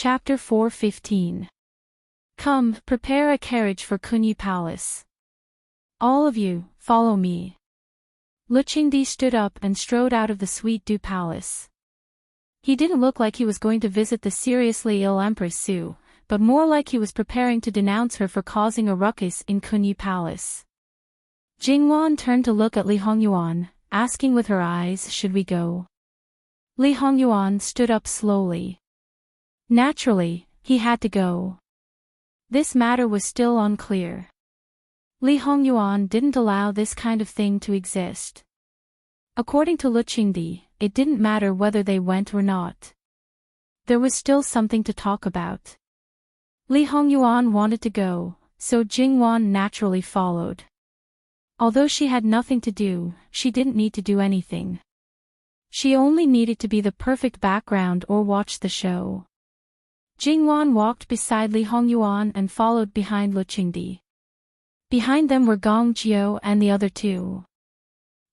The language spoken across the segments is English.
Chapter 4:15. Come, prepare a carriage for Kunyi Palace. All of you, follow me. Luchengdi stood up and strode out of the Sweet Dew Palace. He didn't look like he was going to visit the seriously ill Empress Su, but more like he was preparing to denounce her for causing a ruckus in Kunyi Palace. Jingwan turned to look at Li Hongyuan, asking with her eyes, should we go? Li Hongyuan stood up slowly. Naturally, he had to go. This matter was still unclear. Li Hongyuan didn't allow this kind of thing to exist. According to Luchengdi, it didn't matter whether they went or not. There was still something to talk about. Li Hongyuan wanted to go, so Jingwan naturally followed. Although she had nothing to do, she didn't need to do anything. She only needed to be the perfect background or watch the show. Jingwan walked beside Li Hongyuan and followed behind Luchengdi. Behind them were Gong Jiu and the other two.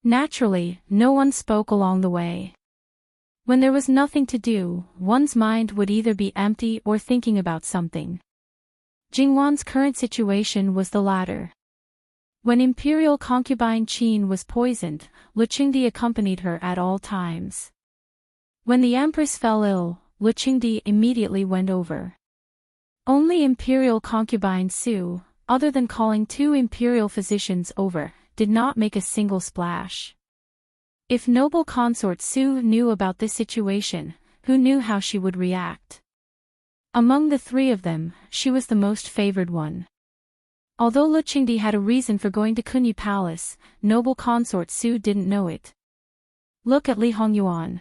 Naturally, no one spoke along the way. When there was nothing to do, one's mind would either be empty or thinking about something. Jingwan's current situation was the latter. When Imperial concubine Qin was poisoned, Luchengdi accompanied her at all times. When the Empress fell ill, Luchengdi immediately went over. Only Imperial concubine Su, other than calling 2 Imperial physicians over, did not make a single splash. If noble consort Su knew about this situation, who knew how she would react? Among the 3 of them, she was the most favored one. Although Luchengdi had a reason for going to Kunyi Palace, noble consort Su didn't know it. Look at Li Hongyuan.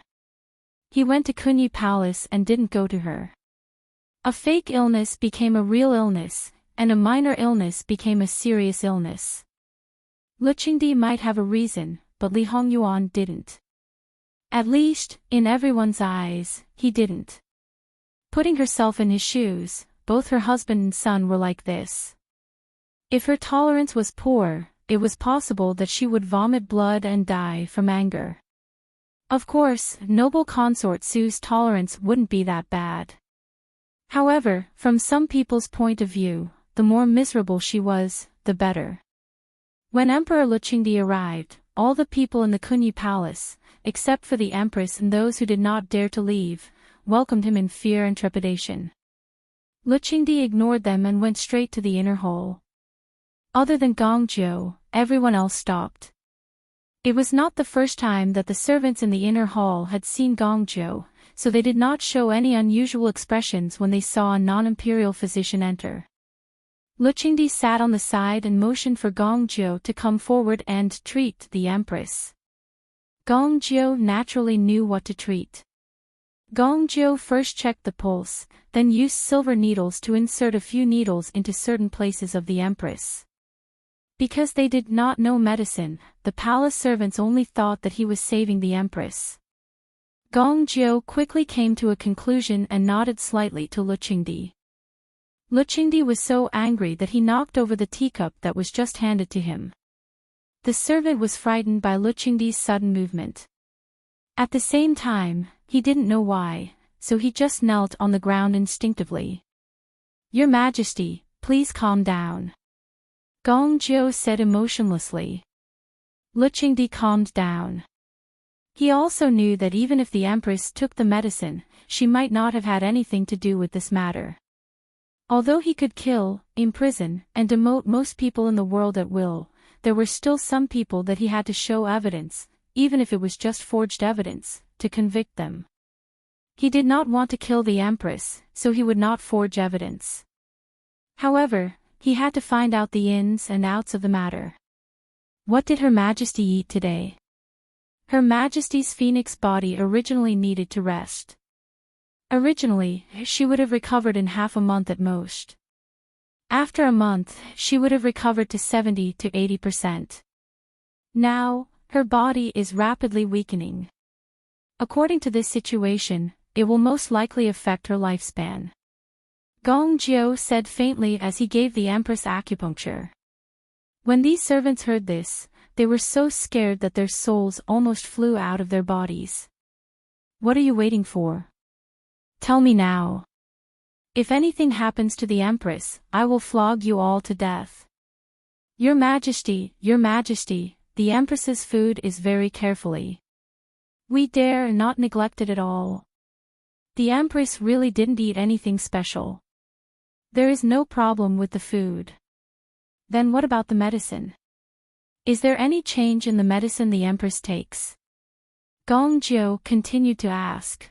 He went to Kunyi Palace and didn't go to her. A fake illness became a real illness, and a minor illness became a serious illness. Luchengdi might have a reason, but Li Hongyuan didn't. At least, in everyone's eyes, he didn't. Putting herself in his shoes, both her husband and son were like this. If her tolerance was poor, it was possible that she would vomit blood and die from anger. Of course, noble consort Su's tolerance wouldn't be that bad. However, from some people's point of view, the more miserable she was, the better. When Emperor Luchengdi arrived, all the people in the Kunyi Palace, except for the Empress and those who did not dare to leave, welcomed him in fear and trepidation. Luchengdi ignored them and went straight to the inner hall. Other than Gong Jiu, everyone else stopped. It was not the first time that the servants in the inner hall had seen Gong Jiu, so they did not show any unusual expressions when they saw a non-imperial physician enter. Luchengdi sat on the side and motioned for Gong Jiu to come forward and treat the Empress. Gong Jiu naturally knew what to treat. Gong Jiu first checked the pulse, then used silver needles to insert a few needles into certain places of the Empress. Because they did not know medicine, the palace servants only thought that he was saving the Empress. Gong Jiu quickly came to a conclusion and nodded slightly to Luchengdi. Luchengdi was so angry that he knocked over the teacup that was just handed to him. The servant was frightened by Luchengdi's sudden movement. At the same time, he didn't know why, so he just knelt on the ground instinctively. "Your Majesty, please calm down," Gong Jiu said emotionlessly. Luchengdi calmed down. He also knew that even if the Empress took the medicine, she might not have had anything to do with this matter. Although he could kill, imprison, and demote most people in the world at will, there were still some people that he had to show evidence, even if it was just forged evidence, to convict them. He did not want to kill the Empress, so he would not forge evidence. However, he had to find out the ins and outs of the matter. What did Her Majesty eat today? Her Majesty's phoenix body originally needed to rest. Originally, she would have recovered in half a month at most. After a month, she would have recovered to 70 to 80%. Now, her body is rapidly weakening. According to this situation, it will most likely affect her lifespan. Gong Jiu said faintly as he gave the Empress acupuncture. When these servants heard this, they were so scared that their souls almost flew out of their bodies. "What are you waiting for? Tell me now." If anything happens to the Empress, I will flog you all to death. Your Majesty, the Empress's food is very carefully. We dare not neglect it at all. The Empress really didn't eat anything special. There is no problem with the food. Then what about the medicine? Is there any change in the medicine the Empress takes? Gong Jiu continued to ask.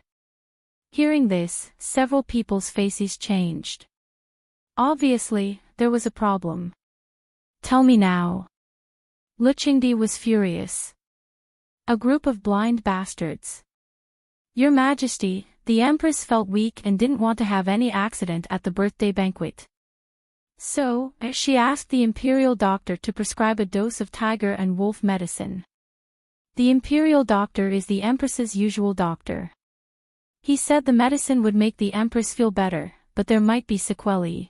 Hearing this, several people's faces changed. Obviously, there was a problem. Tell me now. Lu Qingdi was furious. A group of blind bastards. Your Majesty, the Empress felt weak and didn't want to have any accident at the birthday banquet. So, she asked the imperial doctor to prescribe a dose of tiger and wolf medicine. The imperial doctor is the Empress's usual doctor. He said the medicine would make the Empress feel better, but there might be sequelae.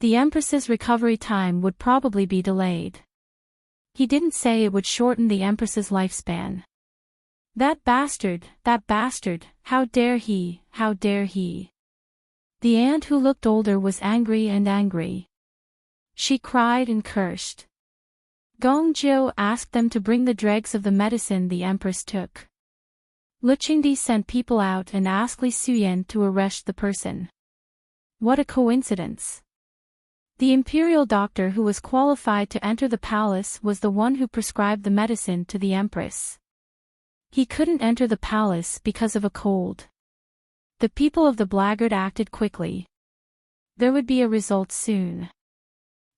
The Empress's recovery time would probably be delayed. He didn't say it would shorten the Empress's lifespan. That bastard, how dare he, how dare he. The aunt who looked older was angry. She cried and cursed. Gong Jiu asked them to bring the dregs of the medicine the Empress took. Lu Qingdi sent people out and asked Li Suyen to arrest the person. What a coincidence. The imperial doctor who was qualified to enter the palace was the one who prescribed the medicine to the Empress. He couldn't enter the palace because of a cold. The people of the blackguard acted quickly. There would be a result soon.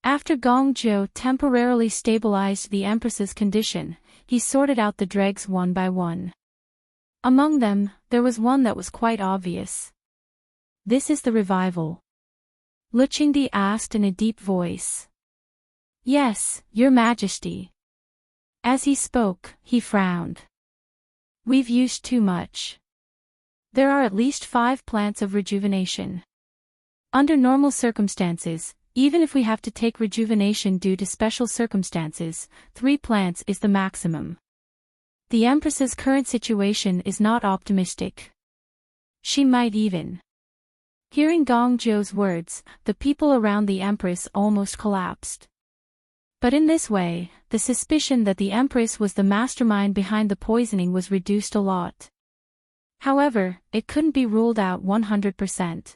After Gong Jiu temporarily stabilized the Empress's condition, he sorted out the dregs one by one. Among them, there was one that was quite obvious. This is the revival. Lu Qingdi asked in a deep voice. Yes, Your Majesty. As he spoke, he frowned. We've used too much. There are at least 5 plants of rejuvenation. Under normal circumstances, even if we have to take rejuvenation due to special circumstances, 3 plants is the maximum. The Empress's current situation is not optimistic. She might even. Hearing Gong Jiu's words, the people around the Empress almost collapsed. But in this way, the suspicion that the Empress was the mastermind behind the poisoning was reduced a lot. However, it couldn't be ruled out 100%.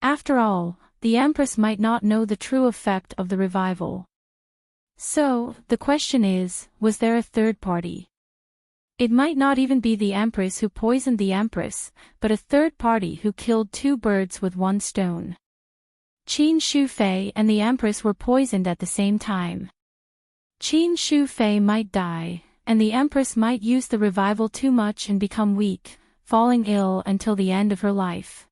After all, the Empress might not know the true effect of the revival. So, the question is, was there a third party? It might not even be the Empress who poisoned the Empress, but a third party who killed 2 birds with 1 stone. Qin Shufei and the Empress were poisoned at the same time. Qin Shufei might die, and the Empress might use the revival too much and become weak, falling ill until the end of her life.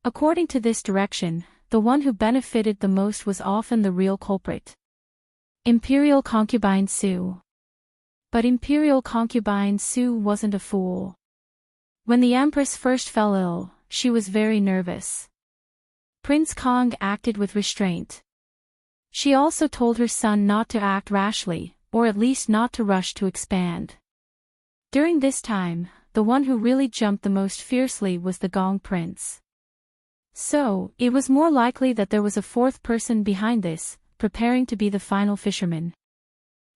According to this direction, the one who benefited the most was often the real culprit. Imperial concubine Su. But Imperial concubine Su wasn't a fool. When the Empress first fell ill, she was very nervous. Prince Kong acted with restraint. She also told her son not to act rashly, or at least not to rush to expand. During this time, the one who really jumped the most fiercely was the Gong Prince. So, it was more likely that there was a 4th person behind this, preparing to be the final fisherman.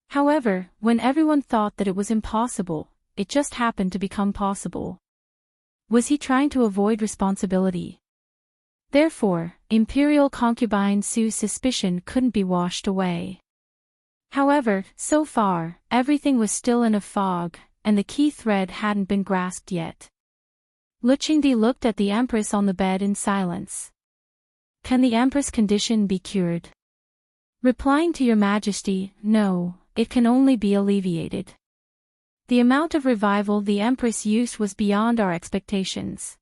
However, when everyone thought that it was impossible, it just happened to become possible. Was he trying to avoid responsibility? Therefore, Imperial concubine Su's suspicion couldn't be washed away. However, so far, everything was still in a fog, and the key thread hadn't been grasped yet. Lu Qingdi looked at the Empress on the bed in silence. Can the Empress' condition be cured? Replying to Your Majesty, no, it can only be alleviated. The amount of revival the Empress used was beyond our expectations.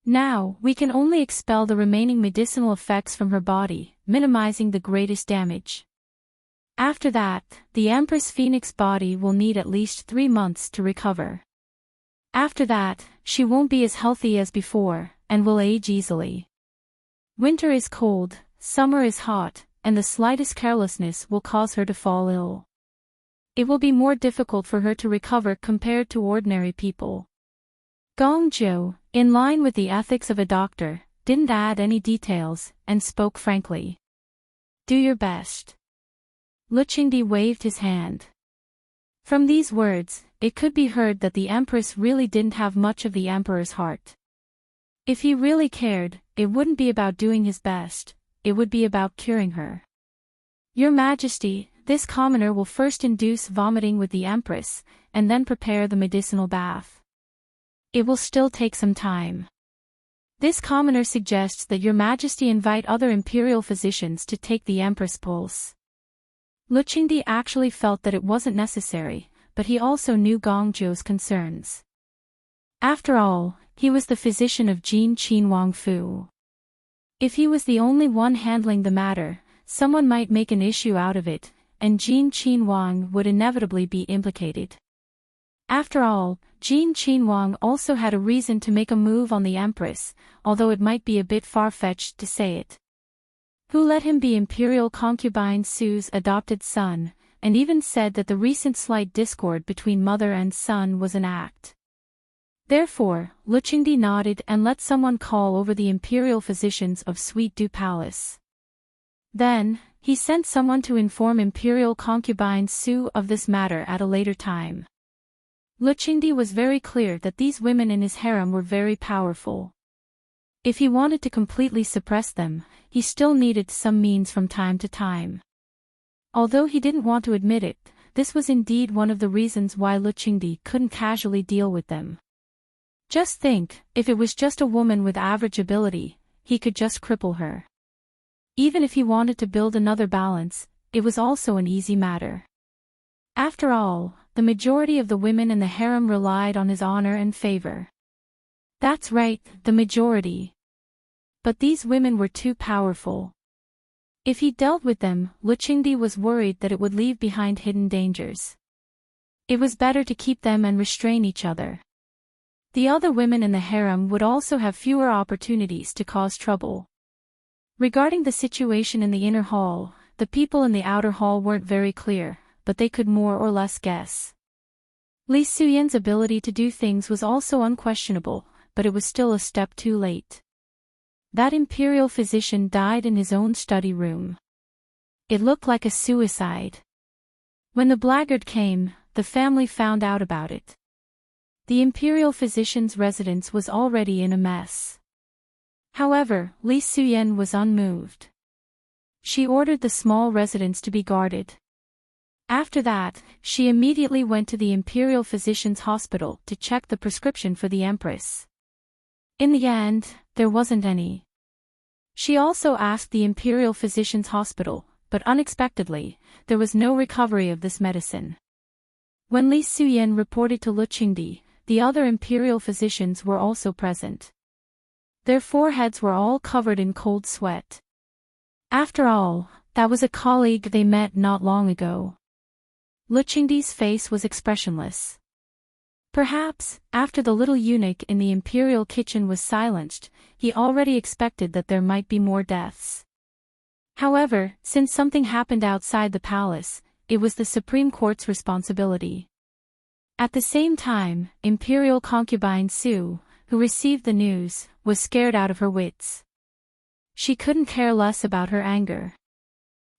Now, we can only expel the remaining medicinal effects from her body, minimizing the greatest damage. After that, the Empress Phoenix body will need at least 3 months to recover. After that, she won't be as healthy as before, and will age easily. Winter is cold, summer is hot, and the slightest carelessness will cause her to fall ill. It will be more difficult for her to recover compared to ordinary people. Gong Jiu, in line with the ethics of a doctor, didn't add any details, and spoke frankly. Do your best. Lu Qingdi waved his hand. From these words, it could be heard that the Empress really didn't have much of the Emperor's heart. If he really cared, it wouldn't be about doing his best, it would be about curing her. Your Majesty, this commoner will first induce vomiting with the Empress, and then prepare the medicinal bath. It will still take some time. This commoner suggests that Your Majesty invite other imperial physicians to take the Empress' pulse. Lu Qingdi actually felt that it wasn't necessary, but he also knew Gong Zhou's concerns. After all, he was the physician of Jin Qin Wang Fu. If he was the only one handling the matter, someone might make an issue out of it, and Jin Qin Wang would inevitably be implicated. After all, Jin Qin Wang also had a reason to make a move on the Empress, although it might be a bit far-fetched to say it. Who let him be imperial concubine Su's adopted son, and even said that the recent slight discord between mother and son was an act. Therefore, Lu Qingdi nodded and let someone call over the imperial physicians of Sweet Dew Palace. Then, he sent someone to inform imperial concubine Su of this matter at a later time. Lu Qingdi was very clear that these women in his harem were very powerful. If he wanted to completely suppress them, he still needed some means from time to time. Although he didn't want to admit it, this was indeed one of the reasons why Lu Qingdi couldn't casually deal with them. Just think, if it was just a woman with average ability, he could just cripple her. Even if he wanted to build another balance, it was also an easy matter. After all, the majority of the women in the harem relied on his honor and favor. That's right, the majority. But these women were too powerful. If he dealt with them, Lu Qingdi was worried that it would leave behind hidden dangers. It was better to keep them and restrain each other. The other women in the harem would also have fewer opportunities to cause trouble. Regarding the situation in the inner hall, the people in the outer hall weren't very clear, but they could more or less guess. Li Suyan's ability to do things was also unquestionable, but it was still a step too late. That imperial physician died in his own study room. It looked like a suicide. When the blackguard came, the family found out about it. The imperial physician's residence was already in a mess. However, Li Suyan was unmoved. She ordered the small residence to be guarded. After that, she immediately went to the imperial physician's hospital to check the prescription for the Empress. In the end, there wasn't any. She also asked the imperial physician's hospital, but unexpectedly, there was no recovery of this medicine. When Li Suyan reported to Lu Qingdi, the other imperial physicians were also present. Their foreheads were all covered in cold sweat. After all, that was a colleague they met not long ago. Lu Qingdi's face was expressionless. Perhaps, after the little eunuch in the imperial kitchen was silenced, he already expected that there might be more deaths. However, since something happened outside the palace, it was the Supreme Court's responsibility. At the same time, imperial concubine Su, who received the news, was scared out of her wits. She couldn't care less about her anger.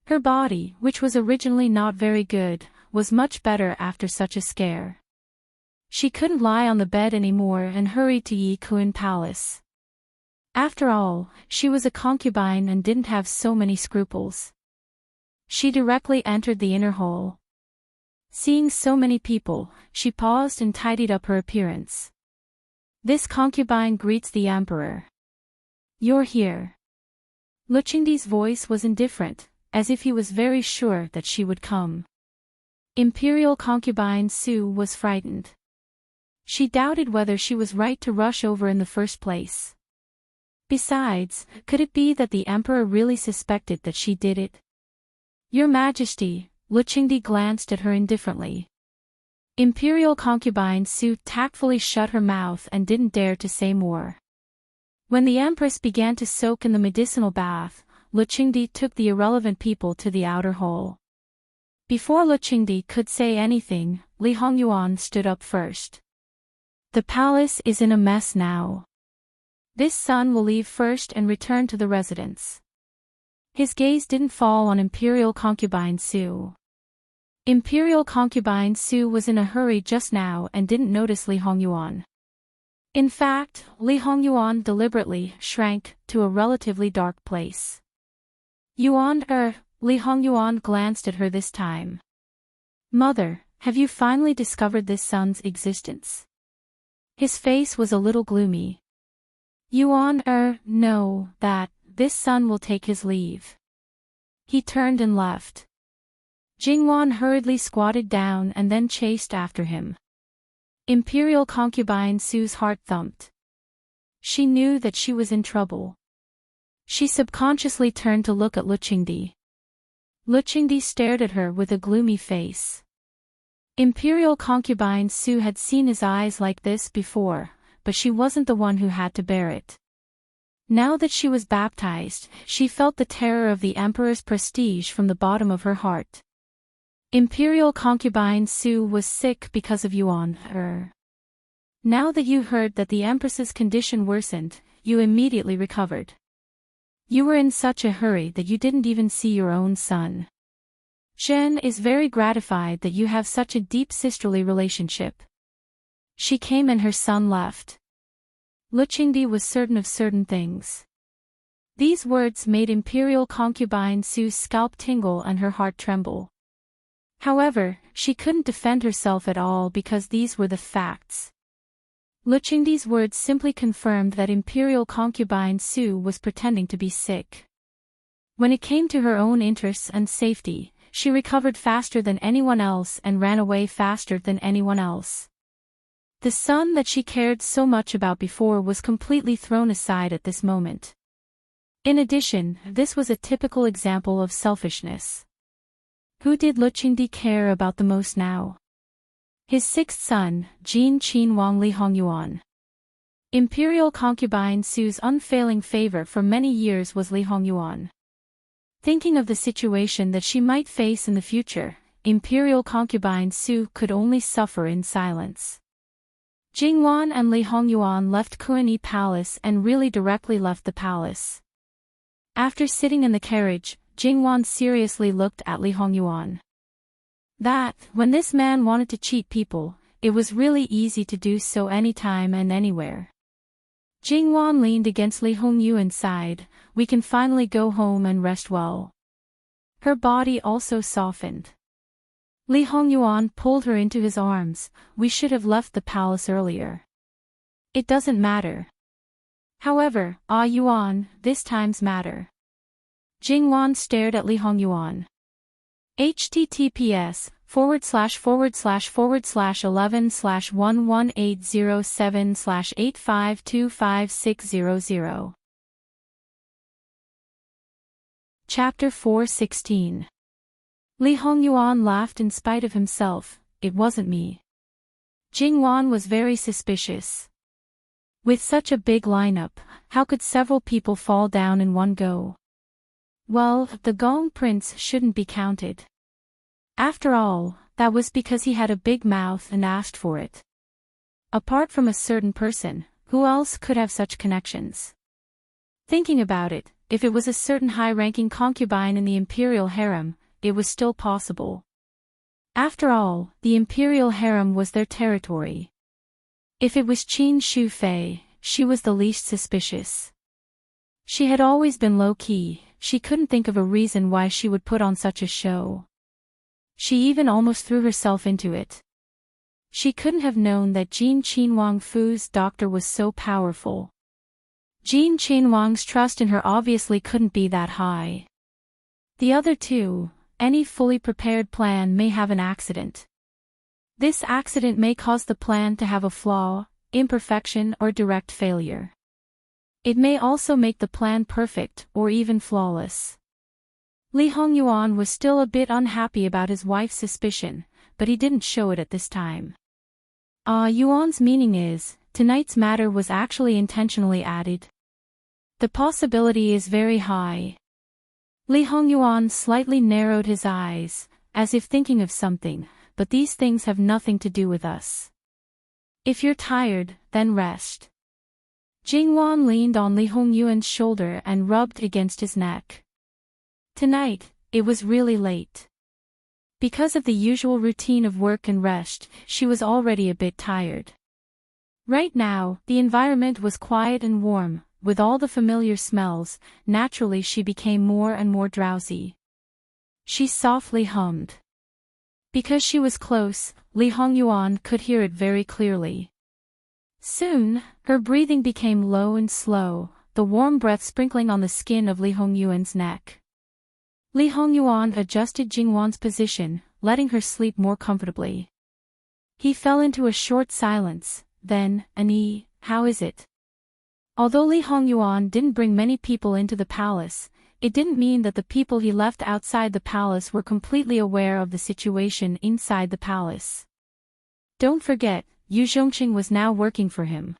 Her body, which was originally not very good, was much better after such a scare. She couldn't lie on the bed anymore and hurried to Yi Kun Palace. After all, she was a concubine and didn't have so many scruples. She directly entered the inner hall. Seeing so many people, she paused and tidied up her appearance. This concubine greets the emperor. You're here. Lu Qingdi's voice was indifferent, as if he was very sure that she would come. Imperial concubine Su was frightened. She doubted whether she was right to rush over in the first place. Besides, could it be that the emperor really suspected that she did it? Your Majesty, Lu Qingdi glanced at her indifferently. Imperial concubine Su tactfully shut her mouth and didn't dare to say more. When the Empress began to soak in the medicinal bath, Lu Qingdi took the irrelevant people to the outer hall. Before Lu Qingdi could say anything, Li Hongyuan stood up first. The palace is in a mess now. This son will leave first and return to the residence. His gaze didn't fall on Imperial Concubine Su. Imperial Concubine Su was in a hurry just now and didn't notice Li Hongyuan. In fact, Li Hongyuan deliberately shrank to a relatively dark place. Li Hongyuan glanced at her this time. Mother, have you finally discovered this son's existence? His face was a little gloomy. No, this son will take his leave. He turned and left. Jingwan hurriedly squatted down and then chased after him. Imperial Concubine Su's heart thumped. She knew that she was in trouble. She subconsciously turned to look at Luqingdi. Luqingdi stared at her with a gloomy face. Imperial Concubine Su had seen his eyes like this before, but she wasn't the one who had to bear it. Now that she was baptized, she felt the terror of the Emperor's prestige from the bottom of her heart. Imperial Concubine Su was sick because of Yuan. Now that you heard that the Empress's condition worsened, you immediately recovered. You were in such a hurry that you didn't even see your own son. Zhen is very gratified that you have such a deep sisterly relationship. She came and her son left. Luqingdi was certain of certain things. These words made Imperial Concubine Su's scalp tingle and her heart tremble. However, she couldn't defend herself at all because these were the facts. Luqingdi's words simply confirmed that Imperial Concubine Su was pretending to be sick. When it came to her own interests and safety, she recovered faster than anyone else and ran away faster than anyone else. The son that she cared so much about before was completely thrown aside at this moment. In addition, this was a typical example of selfishness. Who did Luqingdi care about the most now? His sixth son, Jin Qin Wang Li Hongyuan. Imperial Concubine Su's unfailing favor for many years was Li Hongyuan. Thinking of the situation that she might face in the future, Imperial Concubine Su could only suffer in silence. Jingwan and Li Hongyuan left Kuani Palace and really directly left the palace. After sitting in the carriage, Jingwan seriously looked at Li Hongyuan. When this man wanted to cheat people, it was really easy to do so anytime and anywhere. Jingwan leaned against Li Hongyu and sighed, "We can finally go home and rest well." Her body also softened. Li Hongyuan pulled her into his arms. "We should have left the palace earlier." "It doesn't matter." "However, Yuan, this time's matter." Jingwan stared at Li Hongyuan. https://11/11807/8525600. Chapter 416. Li Hongyuan laughed in spite of himself. "It wasn't me." Jingwan was very suspicious. With such a big lineup, how could several people fall down in one go? Well, the Gong Prince shouldn't be counted. After all, that was because he had a big mouth and asked for it. Apart from a certain person, who else could have such connections? Thinking about it, if it was a certain high-ranking concubine in the imperial harem, it was still possible. After all, the imperial harem was their territory. If it was Qin Shufei, she was the least suspicious. She had always been low-key. She couldn't think of a reason why she would put on such a show. She even almost threw herself into it. She couldn't have known that Jin Qinwang Fu's doctor was so powerful. Jin Qinwang's trust in her obviously couldn't be that high. The other two, any fully prepared plan may have an accident. This accident may cause the plan to have a flaw, imperfection, or direct failure. It may also make the plan perfect or even flawless. Li Hongyuan was still a bit unhappy about his wife's suspicion, but he didn't show it at this time. Yuan's meaning is, tonight's matter was actually intentionally added. The possibility is very high. Li Hongyuan slightly narrowed his eyes, as if thinking of something, but these things have nothing to do with us. If you're tired, then rest. Jingwan leaned on Li Hongyuan's shoulder and rubbed against his neck. Tonight, it was really late. Because of the usual routine of work and rest, she was already a bit tired. Right now, the environment was quiet and warm, with all the familiar smells. Naturally she became more and more drowsy. She softly hummed. Because she was close, Li Hongyuan could hear it very clearly. Soon, her breathing became low and slow, the warm breath sprinkling on the skin of Li Hongyuan's neck. Li Hongyuan adjusted Jingwan's position, letting her sleep more comfortably. He fell into a short silence, then, "Annie, how is it?" Although Li Hongyuan didn't bring many people into the palace, it didn't mean that the people he left outside the palace were completely aware of the situation inside the palace. Don't forget, Yu Zhongqing was now working for him.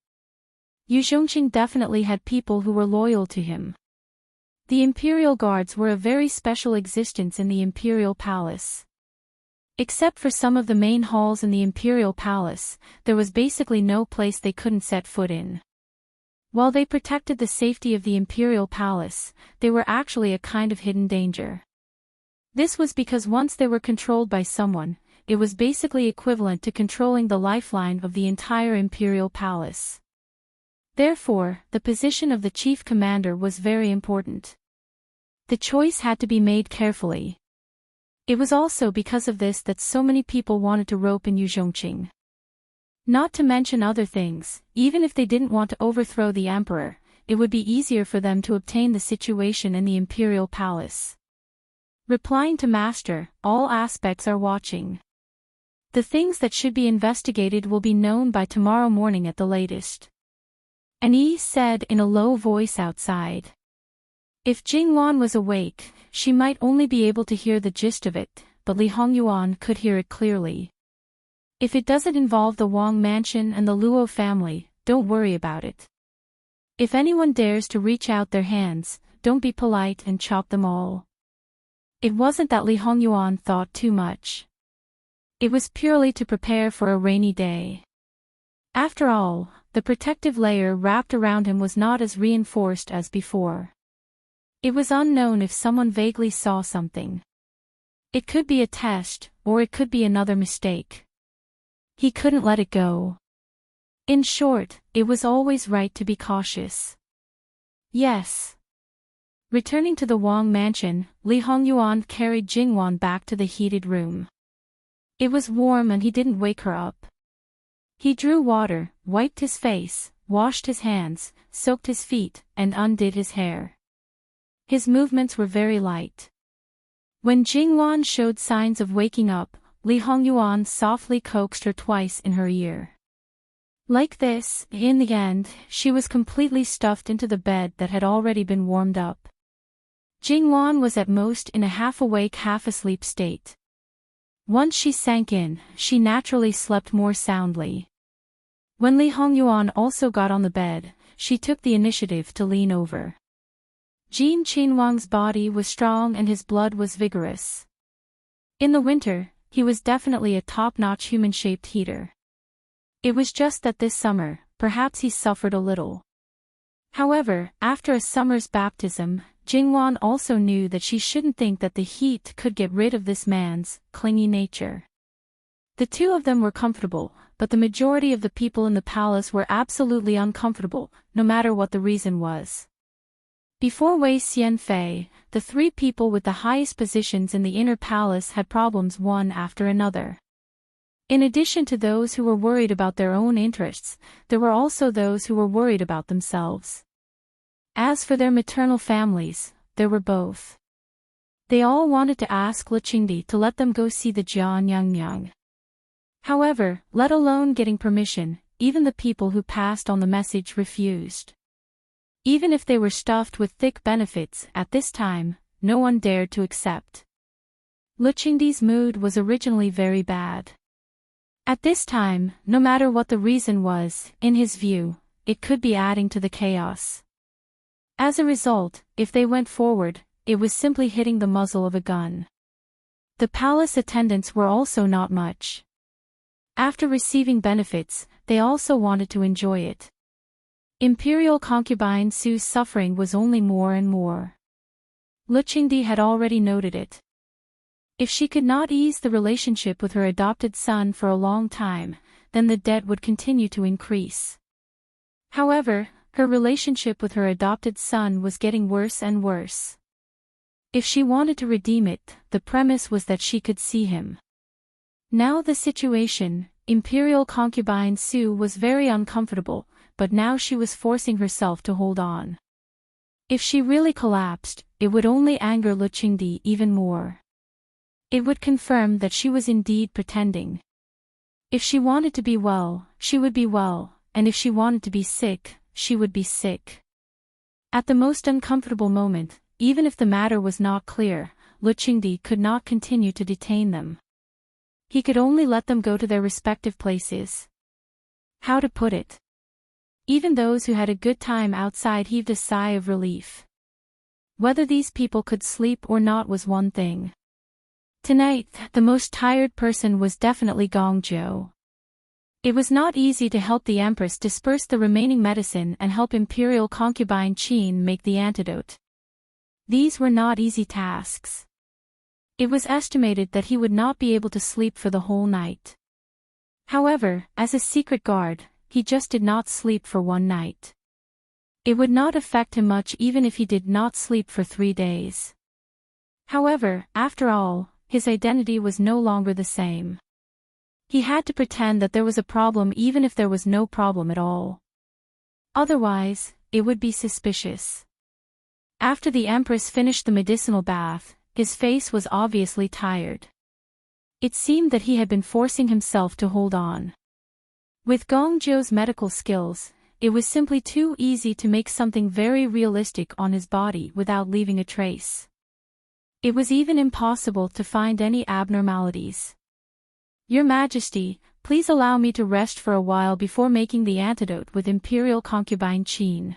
Yu Zhongqing definitely had people who were loyal to him. The Imperial Guards were a very special existence in the Imperial Palace. Except for some of the main halls in the Imperial Palace, there was basically no place they couldn't set foot in. While they protected the safety of the Imperial Palace, they were actually a kind of hidden danger. This was because once they were controlled by someone, it was basically equivalent to controlling the lifeline of the entire Imperial Palace. Therefore, the position of the chief commander was very important. The choice had to be made carefully. It was also because of this that so many people wanted to rope in Yu Zhongqing. Not to mention other things, even if they didn't want to overthrow the emperor, it would be easier for them to obtain the situation in the Imperial Palace. Replying to Master, all aspects are watching. The things that should be investigated will be known by tomorrow morning at the latest. Annie said in a low voice outside. If Jingwan was awake, she might only be able to hear the gist of it, but Li Hongyuan could hear it clearly. If it doesn't involve the Wang mansion and the Luo family, don't worry about it. If anyone dares to reach out their hands, don't be polite and chop them all. It wasn't that Li Hongyuan thought too much. It was purely to prepare for a rainy day. After all, the protective layer wrapped around him was not as reinforced as before. It was unknown if someone vaguely saw something. It could be a test, or it could be another mistake. He couldn't let it go. In short, it was always right to be cautious. Yes. Returning to the Wang mansion, Li Hongyuan carried Jingwan back to the heated room. It was warm and he didn't wake her up. He drew water, wiped his face, washed his hands, soaked his feet, and undid his hair. His movements were very light. When Jingwan showed signs of waking up, Li Hongyuan softly coaxed her twice in her ear. Like this, in the end, she was completely stuffed into the bed that had already been warmed up. Jingwan was at most in a half-awake half-asleep state. Once she sank in, she naturally slept more soundly. When Li Hongyuan also got on the bed, she took the initiative to lean over. Jin Qinhuang's body was strong and his blood was vigorous. In the winter, he was definitely a top-notch human-shaped heater. It was just that this summer, perhaps he suffered a little. However, after a summer's baptism, Jingwan also knew that she shouldn't think that the heat could get rid of this man's clingy nature. The two of them were comfortable, but the majority of the people in the palace were absolutely uncomfortable, no matter what the reason was. Before Wei Xianfei, the three people with the highest positions in the inner palace had problems one after another. In addition to those who were worried about their own interests, there were also those who were worried about themselves. As for their maternal families, there were both. They all wanted to ask Le Qingdi to let them go see the Jianyangnyang. However, let alone getting permission, even the people who passed on the message refused. Even if they were stuffed with thick benefits at this time, no one dared to accept. Le Qingdi's mood was originally very bad. At this time, no matter what the reason was, in his view, it could be adding to the chaos. As a result, if they went forward, it was simply hitting the muzzle of a gun. The palace attendants were also not much. After receiving benefits, they also wanted to enjoy it. Imperial concubine Su's suffering was only more and more. Luqingdi had already noted it. If she could not ease the relationship with her adopted son for a long time, then the debt would continue to increase. However, her relationship with her adopted son was getting worse and worse. If she wanted to redeem it, the premise was that she could see him. Now the situation, Imperial concubine Su was very uncomfortable, but now she was forcing herself to hold on. If she really collapsed, it would only anger Luqingdi even more. It would confirm that she was indeed pretending. If she wanted to be well, she would be well, and if she wanted to be sick, she would be sick. At the most uncomfortable moment, even if the matter was not clear, Luqingdi could not continue to detain them. He could only let them go to their respective places. How to put it? Even those who had a good time outside heaved a sigh of relief. Whether these people could sleep or not was one thing. Tonight, the most tired person was definitely Gongzhou. It was not easy to help the Empress disperse the remaining medicine and help Imperial concubine Qin make the antidote. These were not easy tasks. It was estimated that he would not be able to sleep for the whole night. However, as a secret guard, he just did not sleep for one night. It would not affect him much even if he did not sleep for 3 days. However, after all, his identity was no longer the same. He had to pretend that there was a problem even if there was no problem at all. Otherwise, it would be suspicious. After the Empress finished the medicinal bath, his face was obviously tired. It seemed that he had been forcing himself to hold on. With Gongzhou's medical skills, it was simply too easy to make something very realistic on his body without leaving a trace. It was even impossible to find any abnormalities. Your Majesty, please allow me to rest for a while before making the antidote with Imperial concubine Qin.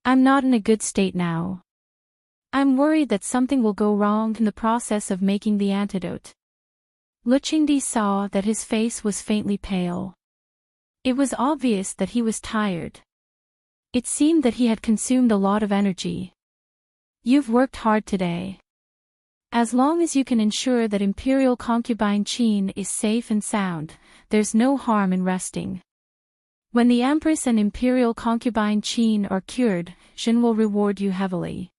I'm not in a good state now. I'm worried that something will go wrong in the process of making the antidote. Luqingdi saw that his face was faintly pale. It was obvious that he was tired. It seemed that he had consumed a lot of energy. You've worked hard today. As long as you can ensure that Imperial concubine Qin is safe and sound, there's no harm in resting. When the Empress and Imperial concubine Qin are cured, Jin will reward you heavily.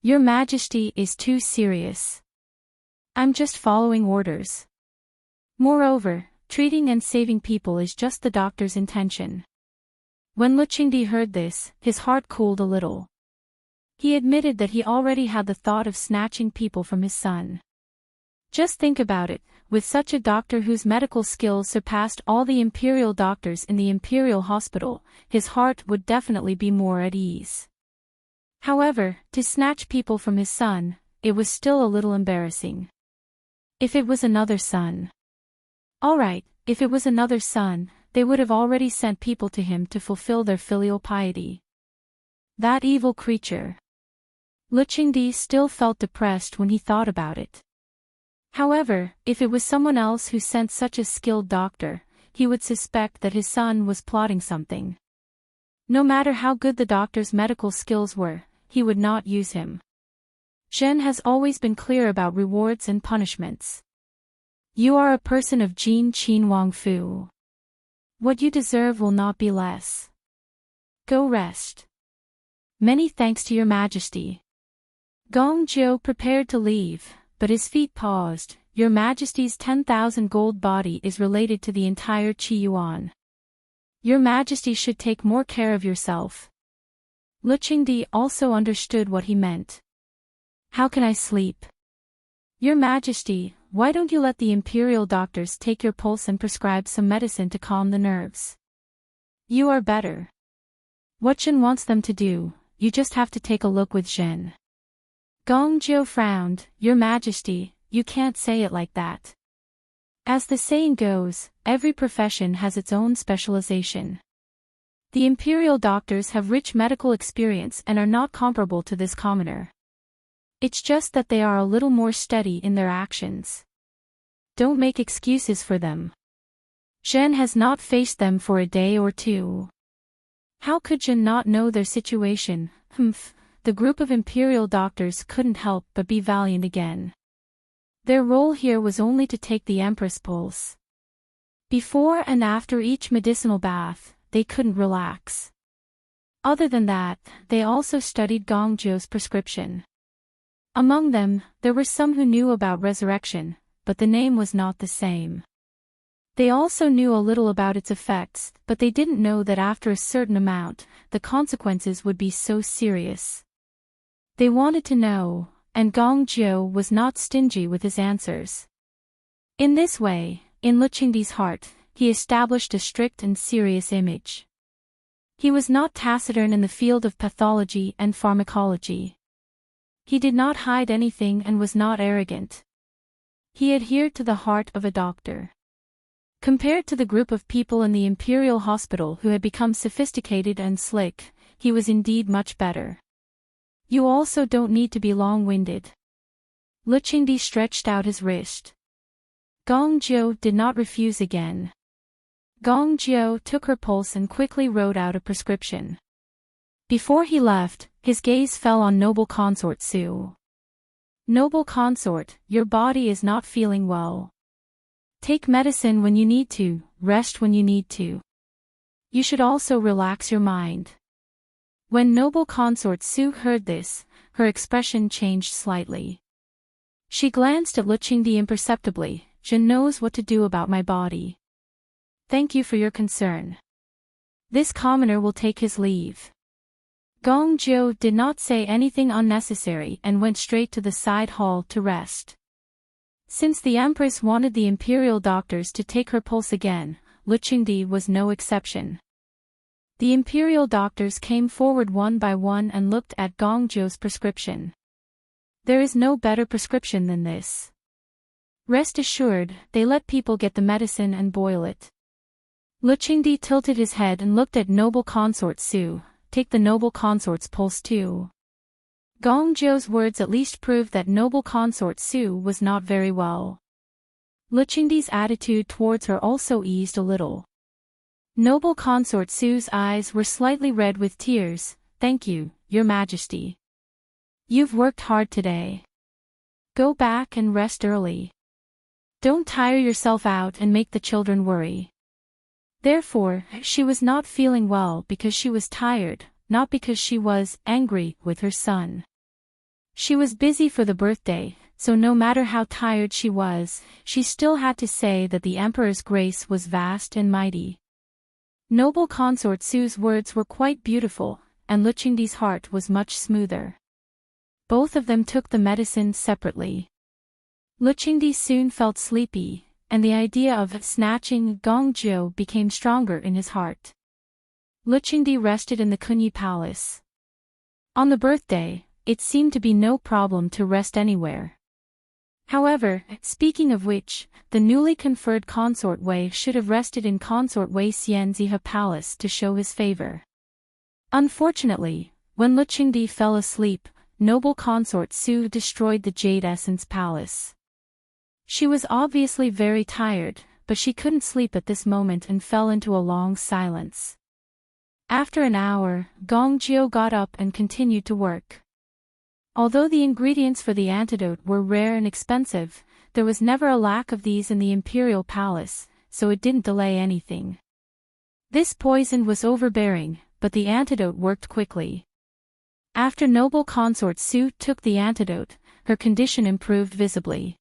Your Majesty is too serious. I'm just following orders. Moreover, treating and saving people is just the doctor's intention. When Luqingdi heard this, his heart cooled a little. He admitted that he already had the thought of snatching people from his son. Just think about it, with such a doctor whose medical skills surpassed all the imperial doctors in the imperial hospital, his heart would definitely be more at ease. However, to snatch people from his son, it was still a little embarrassing. If it was another son. Alright, if it was another son, they would have already sent people to him to fulfill their filial piety. That evil creature. Luqingdi still felt depressed when he thought about it. However, if it was someone else who sent such a skilled doctor, he would suspect that his son was plotting something. No matter how good the doctor's medical skills were, he would not use him. Zhen has always been clear about rewards and punishments. You are a person of Jin Qin Wang Fu. What you deserve will not be less. Go rest. Many thanks to your Majesty. Gongzhou prepared to leave, but his feet paused. Your Majesty's 10,000 gold body is related to the entire Qi Yuan. Your Majesty should take more care of yourself. Luqingdi also understood what he meant. How can I sleep? Your Majesty, why don't you let the imperial doctors take your pulse and prescribe some medicine to calm the nerves? You are better. What Zhen wants them to do, you just have to take a look with Zhen. Gongzhou frowned. Your Majesty, you can't say it like that. As the saying goes, every profession has its own specialization. The imperial doctors have rich medical experience and are not comparable to this commoner. It's just that they are a little more steady in their actions. Don't make excuses for them. Zhen has not faced them for a day or two. How could Jin not know their situation? Humph, the group of imperial doctors couldn't help but be valiant again. Their role here was only to take the Empress' pulse. Before and after each medicinal bath, they couldn't relax. Other than that, they also studied Gong Jiu's prescription. Among them, there were some who knew about resurrection, but the name was not the same. They also knew a little about its effects, but they didn't know that after a certain amount, the consequences would be so serious. They wanted to know, and Gong Jiu was not stingy with his answers. In this way, in Luqingdi's heart, he established a strict and serious image. He was not taciturn in the field of pathology and pharmacology. He did not hide anything and was not arrogant. He adhered to the heart of a doctor. Compared to the group of people in the Imperial Hospital who had become sophisticated and slick, he was indeed much better. You also don't need to be long-winded. Luqingdi stretched out his wrist. Gong Jiu did not refuse again. Gong Jiu took her pulse and quickly wrote out a prescription. Before he left, his gaze fell on Noble Consort Su. Noble Consort, your body is not feeling well. Take medicine when you need to, rest when you need to. You should also relax your mind. When Noble Consort Su heard this, her expression changed slightly. She glanced at Luqingdi imperceptibly. Jin knows what to do about my body. Thank you for your concern. This commoner will take his leave. Gong Jiu did not say anything unnecessary and went straight to the side hall to rest. Since the Empress wanted the imperial doctors to take her pulse again, Luqingdi was no exception. The imperial doctors came forward one by one and looked at Gong Jiu's prescription. There is no better prescription than this. Rest assured, they let people get the medicine and boil it. Luqingdi tilted his head and looked at Noble Consort Su. Take the Noble Consort's pulse too. Gong Jiu's words at least proved that Noble Consort Su was not very well. Luqingdi's attitude towards her also eased a little. Noble Consort Su's eyes were slightly red with tears. Thank you, Your Majesty. You've worked hard today. Go back and rest early. Don't tire yourself out and make the children worry. Therefore, she was not feeling well because she was tired, not because she was angry with her son. She was busy for the birthday, so no matter how tired she was, she still had to say that the Emperor's grace was vast and mighty. Noble Consort Su's words were quite beautiful, and Luqingdi's heart was much smoother. Both of them took the medicine separately. Luqingdi soon felt sleepy, and the idea of snatching Gong Jiu became stronger in his heart. Luqingdi rested in the Kunyi Palace. On the birthday, it seemed to be no problem to rest anywhere. However, speaking of which, the newly conferred Consort Wei should have rested in Consort Wei Xianzihe Palace to show his favor. Unfortunately, when Luqingdi fell asleep, Noble Consort Su destroyed the Jade Essence Palace. She was obviously very tired, but she couldn't sleep at this moment and fell into a long silence. After an hour, Gong Jiu got up and continued to work. Although the ingredients for the antidote were rare and expensive, there was never a lack of these in the Imperial Palace, so it didn't delay anything. This poison was overbearing, but the antidote worked quickly. After Noble Consort Su took the antidote, her condition improved visibly.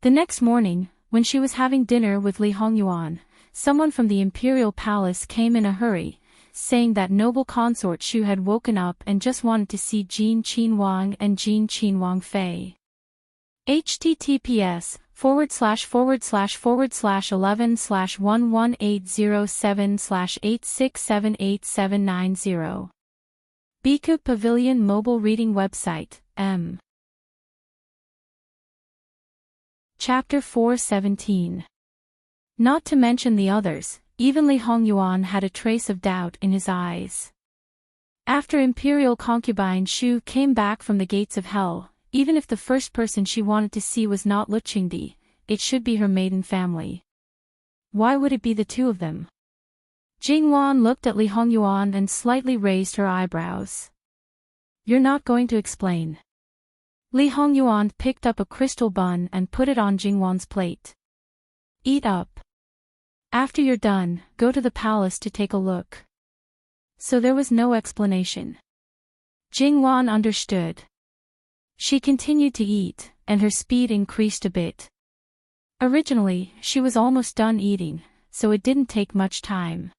The next morning, when she was having dinner with Li Hongyuan, someone from the Imperial Palace came in a hurry, saying that Noble Consort Shu had woken up and just wanted to see Jin Qin Wang and Jin Qin Wang Fei. https://11/118007/8678790. Biku Pavilion Mobile Reading Website, M. Chapter 417. Not to mention the others, even Li Hongyuan had a trace of doubt in his eyes. After Imperial concubine Shu came back from the gates of hell, even if the first person she wanted to see was not Luqingdi, it should be her maiden family. Why would it be the two of them? Jingwan looked at Li Hongyuan and slightly raised her eyebrows. You're not going to explain. Li Hongyuan picked up a crystal bun and put it on Jingwan's plate. Eat up. After you're done, go to the palace to take a look. So there was no explanation. Jingwan understood. She continued to eat, and her speed increased a bit. Originally, she was almost done eating, so it didn't take much time.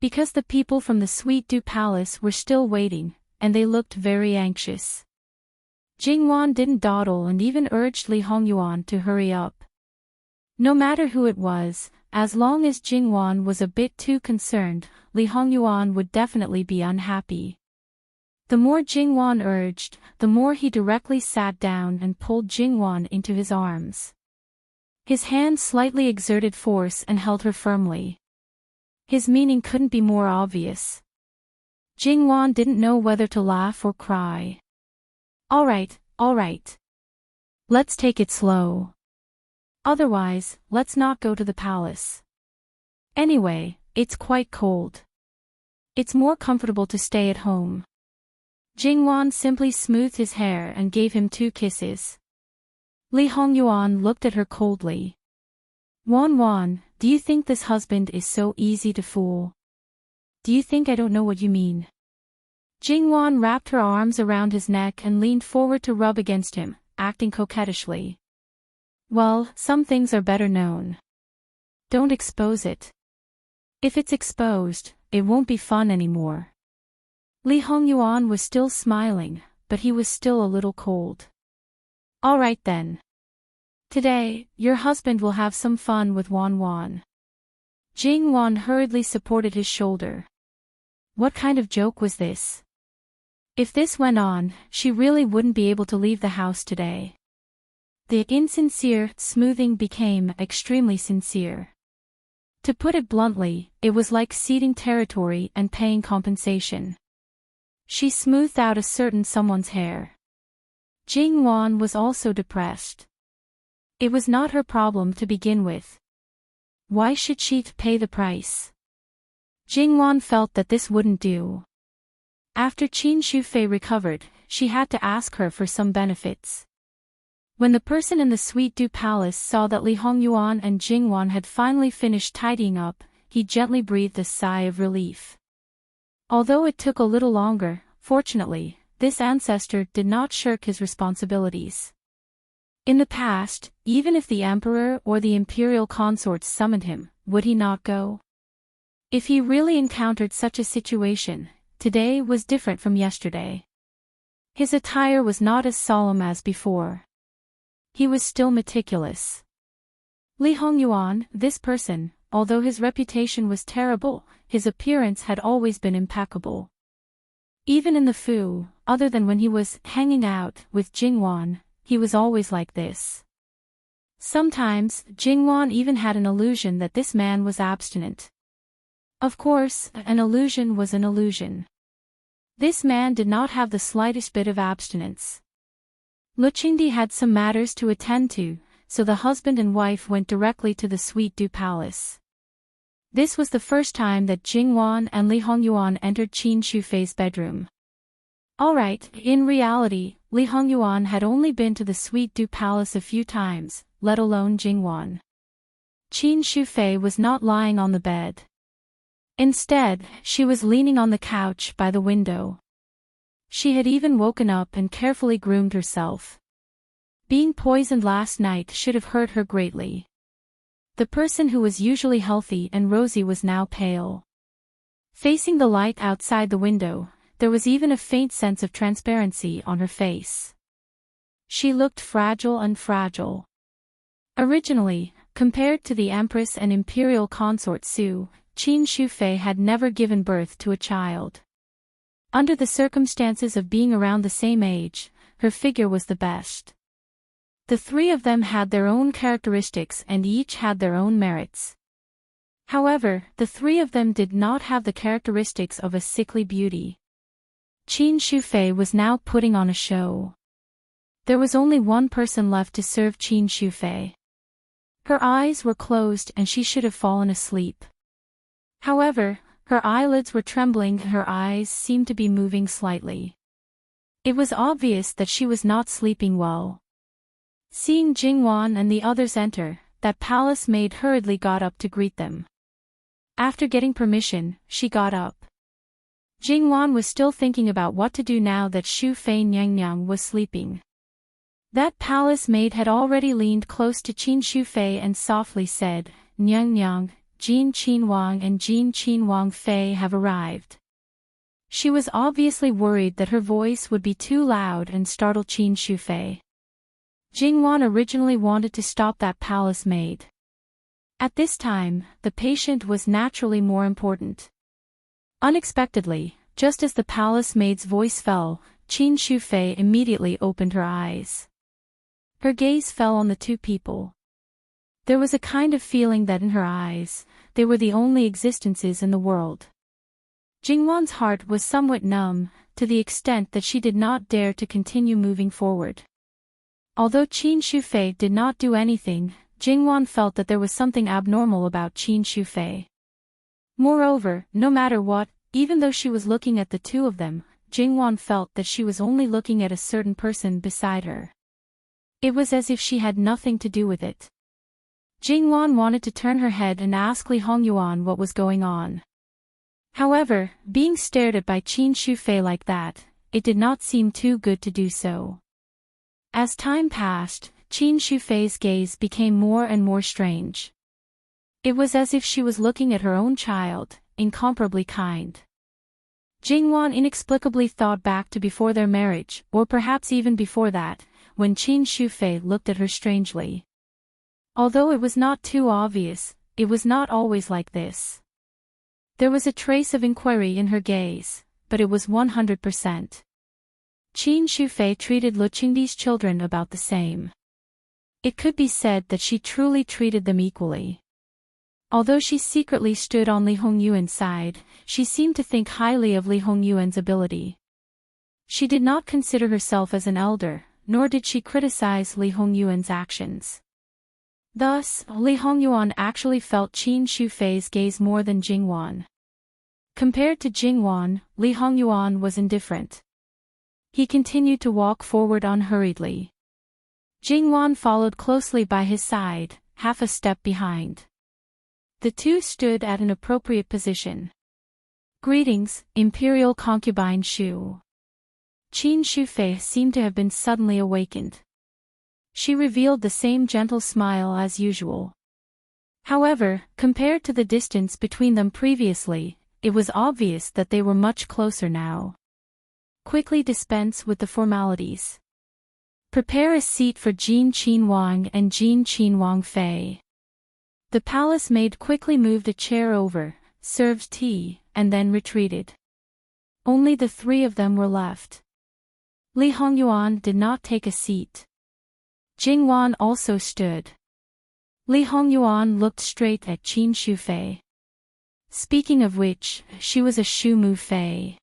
Because the people from the Sweet Dew Palace were still waiting, and they looked very anxious. Jingwan didn't dawdle and even urged Li Hongyuan to hurry up. No matter who it was, as long as Jingwan was a bit too concerned, Li Hongyuan would definitely be unhappy. The more Jingwan urged, the more he directly sat down and pulled Jingwan into his arms. His hand slightly exerted force and held her firmly. His meaning couldn't be more obvious. Jingwan didn't know whether to laugh or cry. All right. Let's take it slow. Otherwise, let's not go to the palace. Anyway, it's quite cold. It's more comfortable to stay at home. Jingwan simply smoothed his hair and gave him 2 kisses. Li Hongyuan looked at her coldly. Wan, do you think this husband is so easy to fool? Do you think I don't know what you mean? Jingwan wrapped her arms around his neck and leaned forward to rub against him, acting coquettishly. Well, some things are better known. Don't expose it. If it's exposed, it won't be fun anymore. Li Hongyuan was still smiling, but he was still a little cold. All right then. Today, your husband will have some fun with Wan. Jingwan hurriedly supported his shoulder. What kind of joke was this? If this went on, she really wouldn't be able to leave the house today. The insincere smoothing became extremely sincere. To put it bluntly, it was like ceding territory and paying compensation. She smoothed out a certain someone's hair. Jingwan was also depressed. It was not her problem to begin with. Why should she pay the price? Jingwan felt that this wouldn't do. After Qin Shufei recovered, she had to ask her for some benefits. When the person in the Sweet Dew Palace saw that Li Hongyuan and Jingwan had finally finished tidying up, he gently breathed a sigh of relief. Although it took a little longer, fortunately, this ancestor did not shirk his responsibilities. In the past, even if the emperor or the imperial consorts summoned him, would he not go? If he really encountered such a situation, today was different from yesterday. His attire was not as solemn as before. He was still meticulous. Li Hongyuan, this person, although his reputation was terrible, his appearance had always been impeccable. Even in the Fu, other than when he was hanging out with Jingwan, he was always like this. Sometimes, Jingwan even had an illusion that this man was abstinent. Of course, an illusion was an illusion. This man did not have the slightest bit of abstinence. Luqingdi had some matters to attend to, so the husband and wife went directly to the Sweet Dew Palace. This was the first time that Jingwan and Li Hongyuan entered Qin Shufei's bedroom. Alright, in reality, Li Hongyuan had only been to the Sweet Dew Palace a few times, let alone Jingwan. Qin Shufei was not lying on the bed. Instead, she was leaning on the couch by the window. She had even woken up and carefully groomed herself. Being poisoned last night should have hurt her greatly. The person who was usually healthy and rosy was now pale. Facing the light outside the window, there was even a faint sense of transparency on her face. She looked fragile. Originally, compared to the Empress and Imperial Consort Su, Qin Shufei had never given birth to a child. Under the circumstances of being around the same age, her figure was the best. The 3 of them had their own characteristics and each had their own merits. However, the 3 of them did not have the characteristics of a sickly beauty. Qin Shufei was now putting on a show. There was only one person left to serve Qin Shufei. Her eyes were closed and she should have fallen asleep. However, her eyelids were trembling and her eyes seemed to be moving slightly. It was obvious that she was not sleeping well. Seeing Jingwan and the others enter, that palace maid hurriedly got up to greet them. After getting permission, she got up. Jingwan was still thinking about what to do now that Xu Fei Nyang was sleeping. That palace maid had already leaned close to Qin Xu Fei and softly said, Nyang, Jin Qin Wang and Jin Qin Wang Fei have arrived. She was obviously worried that her voice would be too loud and startle Qin Xu Fei. Jingwan originally wanted to stop that palace maid. At this time, the patient was naturally more important. Unexpectedly, just as the palace maid's voice fell, Qin Xu Fei immediately opened her eyes. Her gaze fell on the two people. There was a kind of feeling that in her eyes, they were the only existences in the world. Jingwan's heart was somewhat numb, to the extent that she did not dare to continue moving forward. Although Qin Xu Fei did not do anything, Jingwan felt that there was something abnormal about Qin Xu Fei. Moreover, no matter what, even though she was looking at the two of them, Jingwan felt that she was only looking at a certain person beside her. It was as if she had nothing to do with it. Jingwan wanted to turn her head and ask Li Hongyuan what was going on. However, being stared at by Qin Xu Fei like that, it did not seem too good to do so. As time passed, Qin Xu Fei's gaze became more and more strange. It was as if she was looking at her own child, incomparably kind. Jingwan inexplicably thought back to before their marriage, or perhaps even before that, when Qin Xu Fei looked at her strangely. Although it was not too obvious, it was not always like this. There was a trace of inquiry in her gaze, but it was 100%. Qin Xu Fei treated Lu Qingdi's children about the same. It could be said that she truly treated them equally. Although she secretly stood on Li Hongyuan's side, she seemed to think highly of Li Hongyuan's ability. She did not consider herself as an elder, nor did she criticize Li Hongyuan's actions. Thus, Li Hongyuan actually felt Qin Xu Fei's gaze more than Jingwan. Compared to Jingwan, Li Hongyuan was indifferent. He continued to walk forward unhurriedly. Jingwan followed closely by his side, half a step behind. The two stood at an appropriate position. Greetings, Imperial Concubine Xu. Qin Xu Fei seemed to have been suddenly awakened. She revealed the same gentle smile as usual. However, compared to the distance between them previously, it was obvious that they were much closer now. Quickly dispense with the formalities. Prepare a seat for Jin Qin Wang and Jin Qin Wang Fei. The palace maid quickly moved a chair over, served tea, and then retreated. Only the three of them were left. Li Hongyuan did not take a seat. Jingwan also stood. Li Hongyuan looked straight at Qin Xu Fei. Speaking of which, she was a Xu Mu Fei.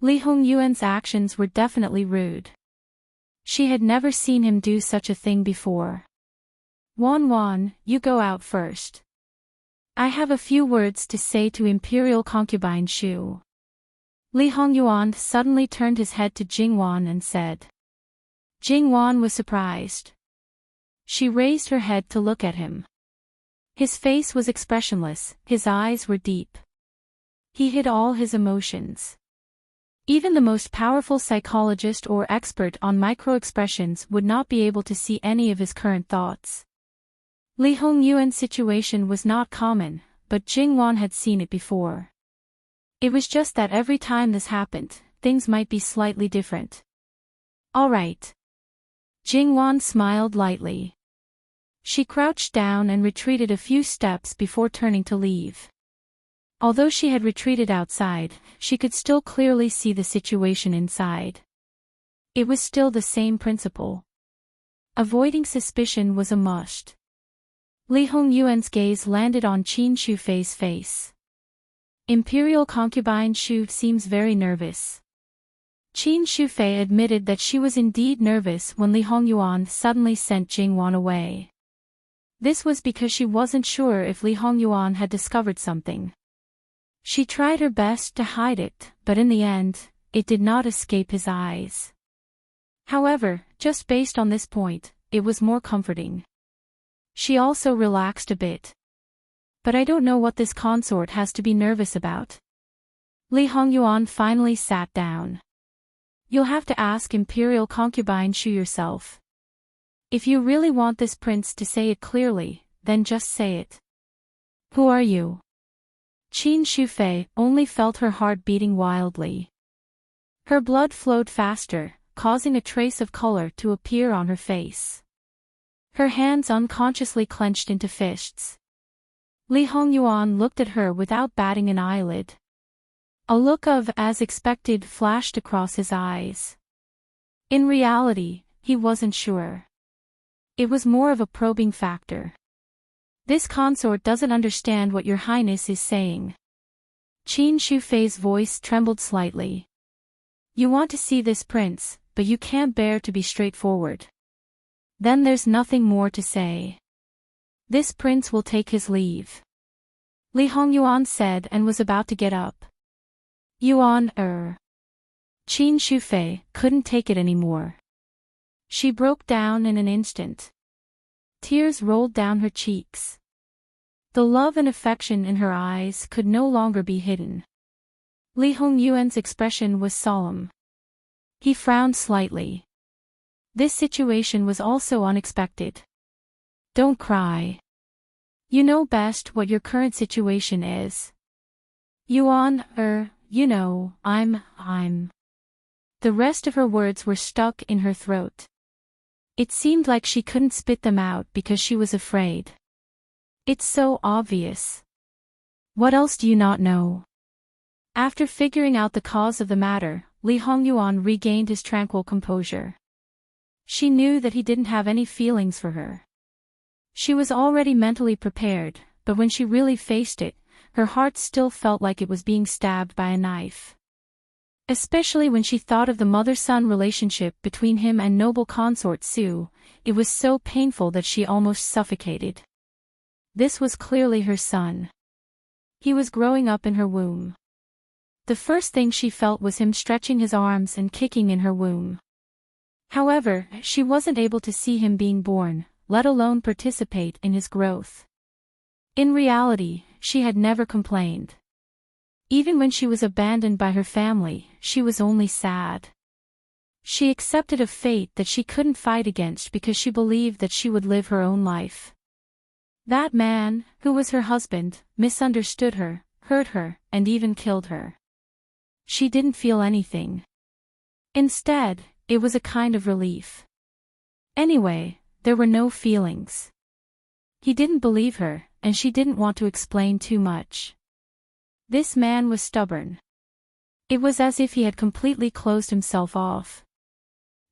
Li Hongyuan's actions were definitely rude. She had never seen him do such a thing before. Wan, you go out first. I have a few words to say to Imperial Concubine Xu. Li Hongyuan suddenly turned his head to Jingwan and said. Jingwan was surprised. She raised her head to look at him. His face was expressionless, his eyes were deep. He hid all his emotions. Even the most powerful psychologist or expert on microexpressions would not be able to see any of his current thoughts. Li Hongyuan's situation was not common, but Jingwan had seen it before. It was just that every time this happened, things might be slightly different. All right. Jingwan smiled lightly. She crouched down and retreated a few steps before turning to leave. Although she had retreated outside, she could still clearly see the situation inside. It was still the same principle. Avoiding suspicion was a must. Li Hongyuan's gaze landed on Qin Xu Fei's face. Imperial Concubine Xu seems very nervous. Qin Xu Fei admitted that she was indeed nervous when Li Hongyuan suddenly sent Jingwan away. This was because she wasn't sure if Li Hongyuan had discovered something. She tried her best to hide it, but in the end, it did not escape his eyes. However, just based on this point, it was more comforting. She also relaxed a bit. But I don't know what this consort has to be nervous about. Li Hongyuan finally sat down. You'll have to ask Imperial Concubine Shu yourself. If you really want this prince to say it clearly, then just say it. Who are you? Qin Shufei only felt her heart beating wildly. Her blood flowed faster, causing a trace of color to appear on her face. Her hands unconsciously clenched into fists. Li Hongyuan looked at her without batting an eyelid. A look of as expected flashed across his eyes. In reality, he wasn't sure. It was more of a probing factor. This consort doesn't understand what your highness is saying. Qin Shufei's voice trembled slightly. You want to see this prince, but you can't bear to be straightforward. Then there's nothing more to say. This prince will take his leave. Li Hongyuan said and was about to get up. Yuan, Qin Shufei couldn't take it anymore. She broke down in an instant. Tears rolled down her cheeks. The love and affection in her eyes could no longer be hidden. Li Hongyuan's expression was solemn. He frowned slightly. This situation was also unexpected. Don't cry. You know best what your current situation is. Yuan, you know, I'm. The rest of her words were stuck in her throat. It seemed like she couldn't spit them out because she was afraid. It's so obvious. What else do you not know? After figuring out the cause of the matter, Li Hongyuan regained his tranquil composure. She knew that he didn't have any feelings for her. She was already mentally prepared, but when she really faced it, her heart still felt like it was being stabbed by a knife. Especially when she thought of the mother-son relationship between him and noble consort Su, it was so painful that she almost suffocated. This was clearly her son. He was growing up in her womb. The first thing she felt was him stretching his arms and kicking in her womb. However, she wasn't able to see him being born, let alone participate in his growth. In reality, she had never complained. Even when she was abandoned by her family, she was only sad. She accepted a fate that she couldn't fight against because she believed that she would live her own life. That man, who was her husband, misunderstood her, hurt her, and even killed her. She didn't feel anything. Instead, it was a kind of relief. Anyway, there were no feelings. He didn't believe her, and she didn't want to explain too much. This man was stubborn. It was as if he had completely closed himself off.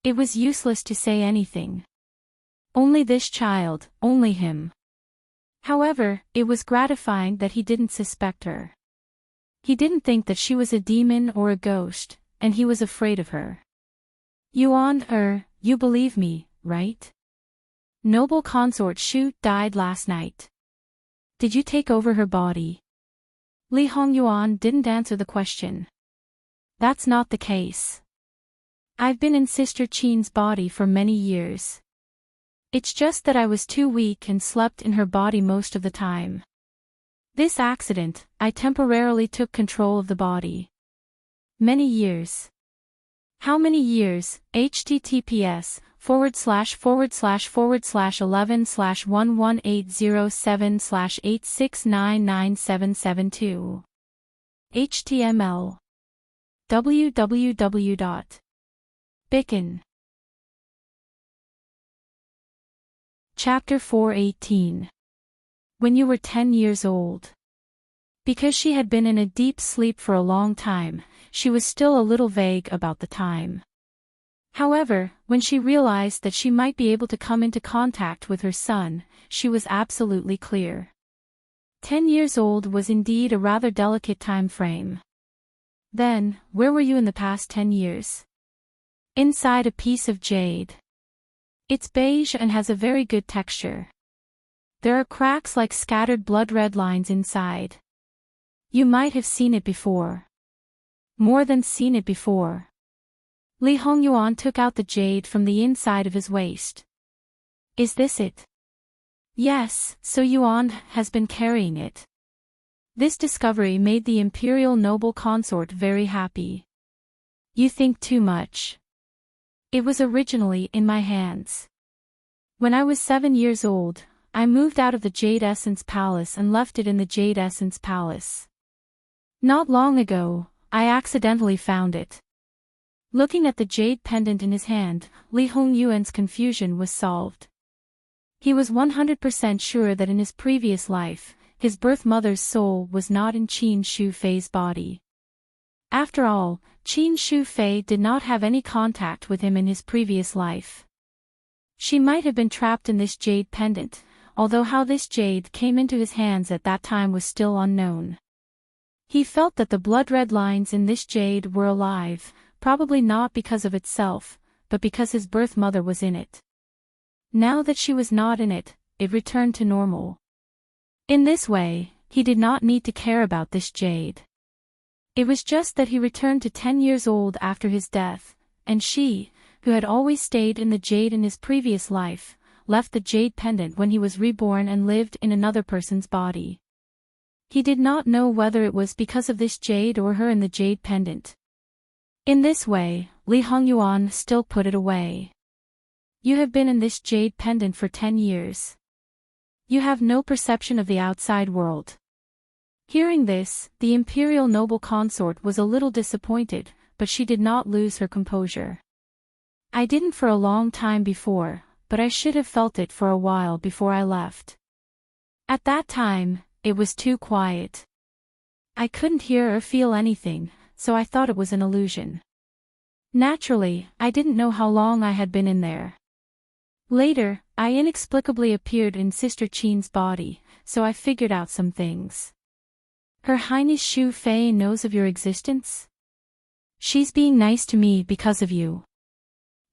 It was useless to say anything. Only this child, only him. However, it was gratifying that he didn't suspect her. He didn't think that she was a demon or a ghost, and he was afraid of her. Yuan, you believe me, right? Noble consort Shu died last night. Did you take over her body? Li Hongyuan didn't answer the question. That's not the case. I've been in Sister Qin's body for many years. It's just that I was too weak and slept in her body most of the time. This accident, I temporarily took control of the body. Many years. How many years? https://11/11807/8699772. HTML. www.bicken. Chapter 418. When you were 10 years old. Because she had been in a deep sleep for a long time, she was still a little vague about the time. However, when she realized that she might be able to come into contact with her son, she was absolutely clear. 10 years old was indeed a rather delicate time frame. Then, where were you in the past 10 years? Inside a piece of jade. It's beige and has a very good texture. There are cracks like scattered blood-red lines inside. You might have seen it before. More than seen it before. Li Hongyuan took out the jade from the inside of his waist. Is this it? Yes, so Yuan has been carrying it. This discovery made the imperial noble consort very happy. You think too much. It was originally in my hands. When I was 7 years old, I moved out of the Jade Essence Palace and left it in the Jade Essence Palace. Not long ago, I accidentally found it. Looking at the jade pendant in his hand, Li Hongyuan's confusion was solved. He was 100% sure that in his previous life, his birth mother's soul was not in Qin Shu Fei's body. After all, Qin Shu Fei did not have any contact with him in his previous life. She might have been trapped in this jade pendant, although how this jade came into his hands at that time was still unknown. He felt that the blood-red lines in this jade were alive, probably not because of itself, but because his birth mother was in it. Now that she was not in it, it returned to normal. In this way, he did not need to care about this jade. It was just that he returned to 10 years old after his death, and she, who had always stayed in the jade in his previous life, left the jade pendant when he was reborn and lived in another person's body. He did not know whether it was because of this jade or her in the jade pendant. In this way, Li Hongyuan still put it away. You have been in this jade pendant for 10 years. You have no perception of the outside world. Hearing this, the imperial noble consort was a little disappointed, but she did not lose her composure. I didn't for a long time before, but I should have felt it for a while before I left. At that time, it was too quiet. I couldn't hear or feel anything, so I thought it was an illusion. Naturally, I didn't know how long I had been in there. Later, I inexplicably appeared in Sister Qin's body, so I figured out some things. Her Highness Shu Fei knows of your existence? She's being nice to me because of you.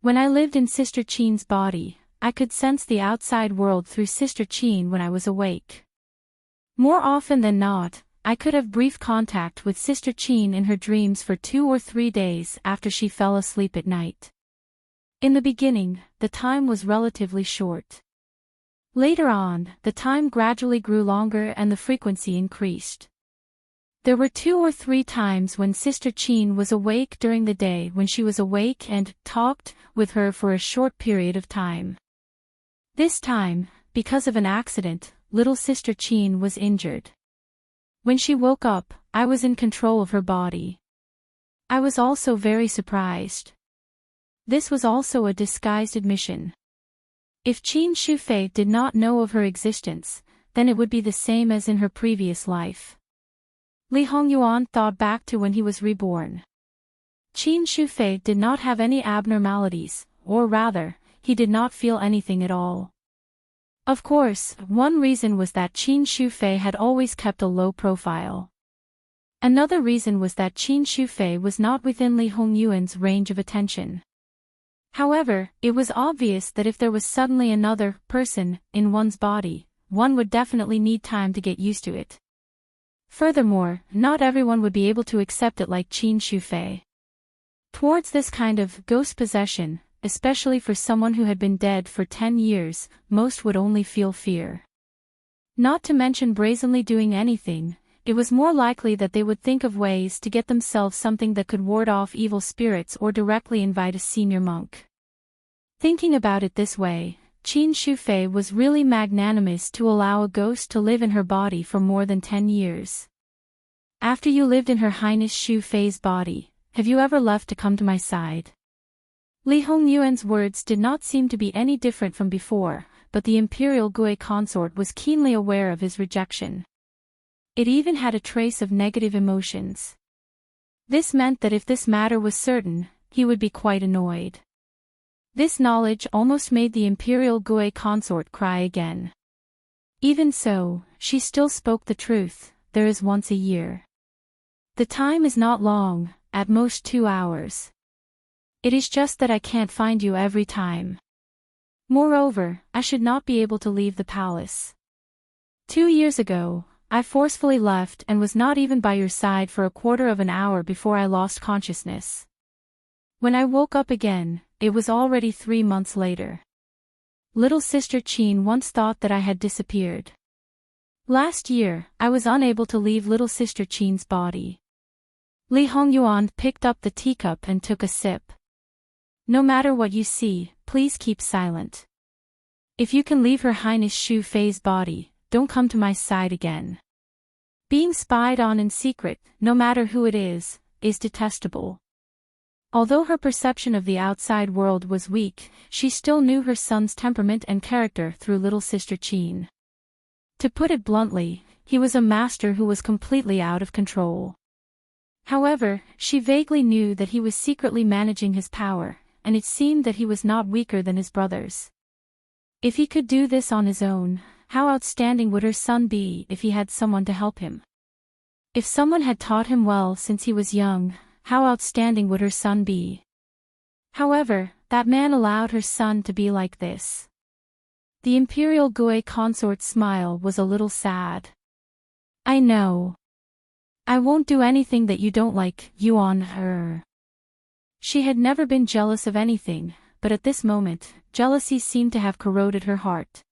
When I lived in Sister Qin's body, I could sense the outside world through Sister Qin when I was awake. More often than not, I could have brief contact with Sister Qin in her dreams for 2 or 3 days after she fell asleep at night. In the beginning, the time was relatively short. Later on, the time gradually grew longer and the frequency increased. There were 2 or 3 times when Sister Qin was awake during the day when she was awake and talked with her for a short period of time. This time, because of an accident, little Sister Qin was injured. When she woke up, I was in control of her body. I was also very surprised. This was also a disguised admission. If Qin Shu Fei did not know of her existence, then it would be the same as in her previous life. Li Hongyuan thought back to when he was reborn. Qin Shu Fei did not have any abnormalities, or rather, he did not feel anything at all. Of course, one reason was that Qin Shu Fei had always kept a low profile. Another reason was that Qin Shu Fei was not within Li Hongyuan's range of attention. However, it was obvious that if there was suddenly another person in one's body, one would definitely need time to get used to it. Furthermore, not everyone would be able to accept it like Qin Shu Fei. Towards this kind of ghost possession, especially for someone who had been dead for 10 years, most would only feel fear. Not to mention brazenly doing anything, it was more likely that they would think of ways to get themselves something that could ward off evil spirits or directly invite a senior monk. Thinking about it this way, Qin Shu Fei was really magnanimous to allow a ghost to live in her body for more than 10 years. After you lived in Her Highness Shu Fei's body, have you ever left to come to my side? Li Hongyuan's words did not seem to be any different from before, but the imperial Gui consort was keenly aware of his rejection. It even had a trace of negative emotions. This meant that if this matter was certain, he would be quite annoyed. This knowledge almost made the imperial Gui consort cry again. Even so, she still spoke the truth, there is once a year. The time is not long, at most 2 hours. It is just that I can't find you every time. Moreover, I should not be able to leave the palace. 2 years ago, I forcefully left and was not even by your side for a quarter of an hour before I lost consciousness. When I woke up again, it was already 3 months later. Little Sister Qin once thought that I had disappeared. Last year, I was unable to leave Little Sister Qin's body. Li Hongyuan picked up the teacup and took a sip. No matter what you see, please keep silent. If you can leave Her Highness Shu Fei's body, don't come to my side again. Being spied on in secret, no matter who it is detestable. Although her perception of the outside world was weak, she still knew her son's temperament and character through Little Sister Qin. To put it bluntly, he was a master who was completely out of control. However, she vaguely knew that he was secretly managing his power, and it seemed that he was not weaker than his brothers. If he could do this on his own, how outstanding would her son be if he had someone to help him? If someone had taught him well since he was young, how outstanding would her son be? However, that man allowed her son to be like this. The Imperial Gui consort's smile was a little sad. I know. I won't do anything that you don't like, Yuan her. She had never been jealous of anything, but at this moment, jealousy seemed to have corroded her heart.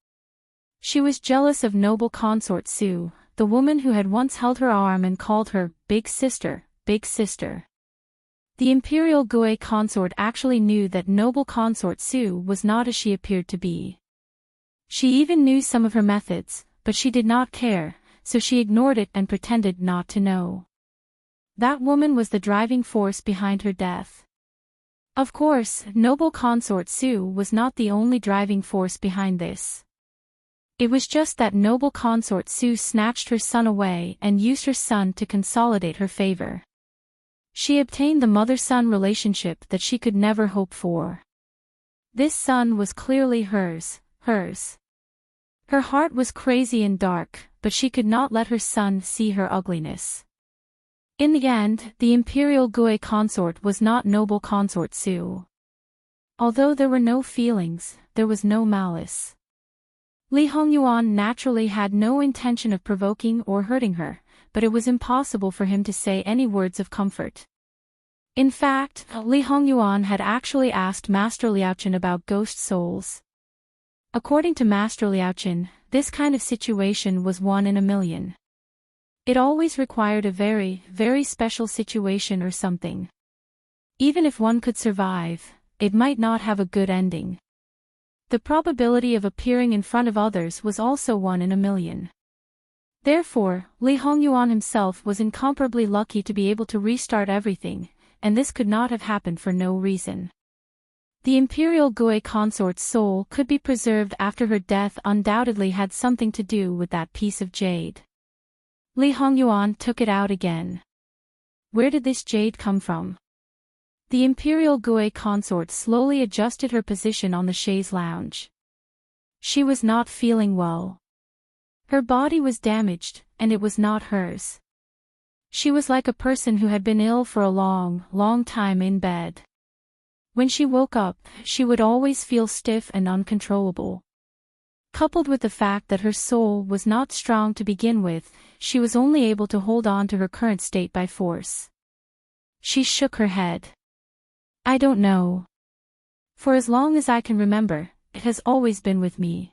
She was jealous of noble consort Su, the woman who had once held her arm and called her, Big Sister, Big Sister. The Imperial Gui consort actually knew that noble consort Su was not as she appeared to be. She even knew some of her methods, but she did not care, so she ignored it and pretended not to know. That woman was the driving force behind her death. Of course, noble consort Su was not the only driving force behind this. It was just that noble consort Su snatched her son away and used her son to consolidate her favor. She obtained the mother-son relationship that she could never hope for. This son was clearly hers. Her heart was crazy and dark, but she could not let her son see her ugliness. In the end, the Imperial Gui consort was not noble consort Su. Although there were no feelings, there was no malice. Li Hongyuan naturally had no intention of provoking or hurting her, but it was impossible for him to say any words of comfort. In fact, Li Hongyuan had actually asked Master Liaochen about ghost souls. According to Master Liaochen, this kind of situation was 1 in a million. It always required a very, very special situation or something. Even if one could survive, it might not have a good ending. The probability of appearing in front of others was also 1 in a million. Therefore, Li Hongyuan himself was incomparably lucky to be able to restart everything, and this could not have happened for no reason. The Imperial Gui consort's soul could be preserved after her death undoubtedly had something to do with that piece of jade. Li Hongyuan took it out again. Where did this jade come from? The Imperial Gui consort slowly adjusted her position on the chaise lounge. She was not feeling well. Her body was damaged, and it was not hers. She was like a person who had been ill for a long, long time in bed. When she woke up, she would always feel stiff and uncontrollable. Coupled with the fact that her soul was not strong to begin with, she was only able to hold on to her current state by force. She shook her head. I don't know. For as long as I can remember, it has always been with me.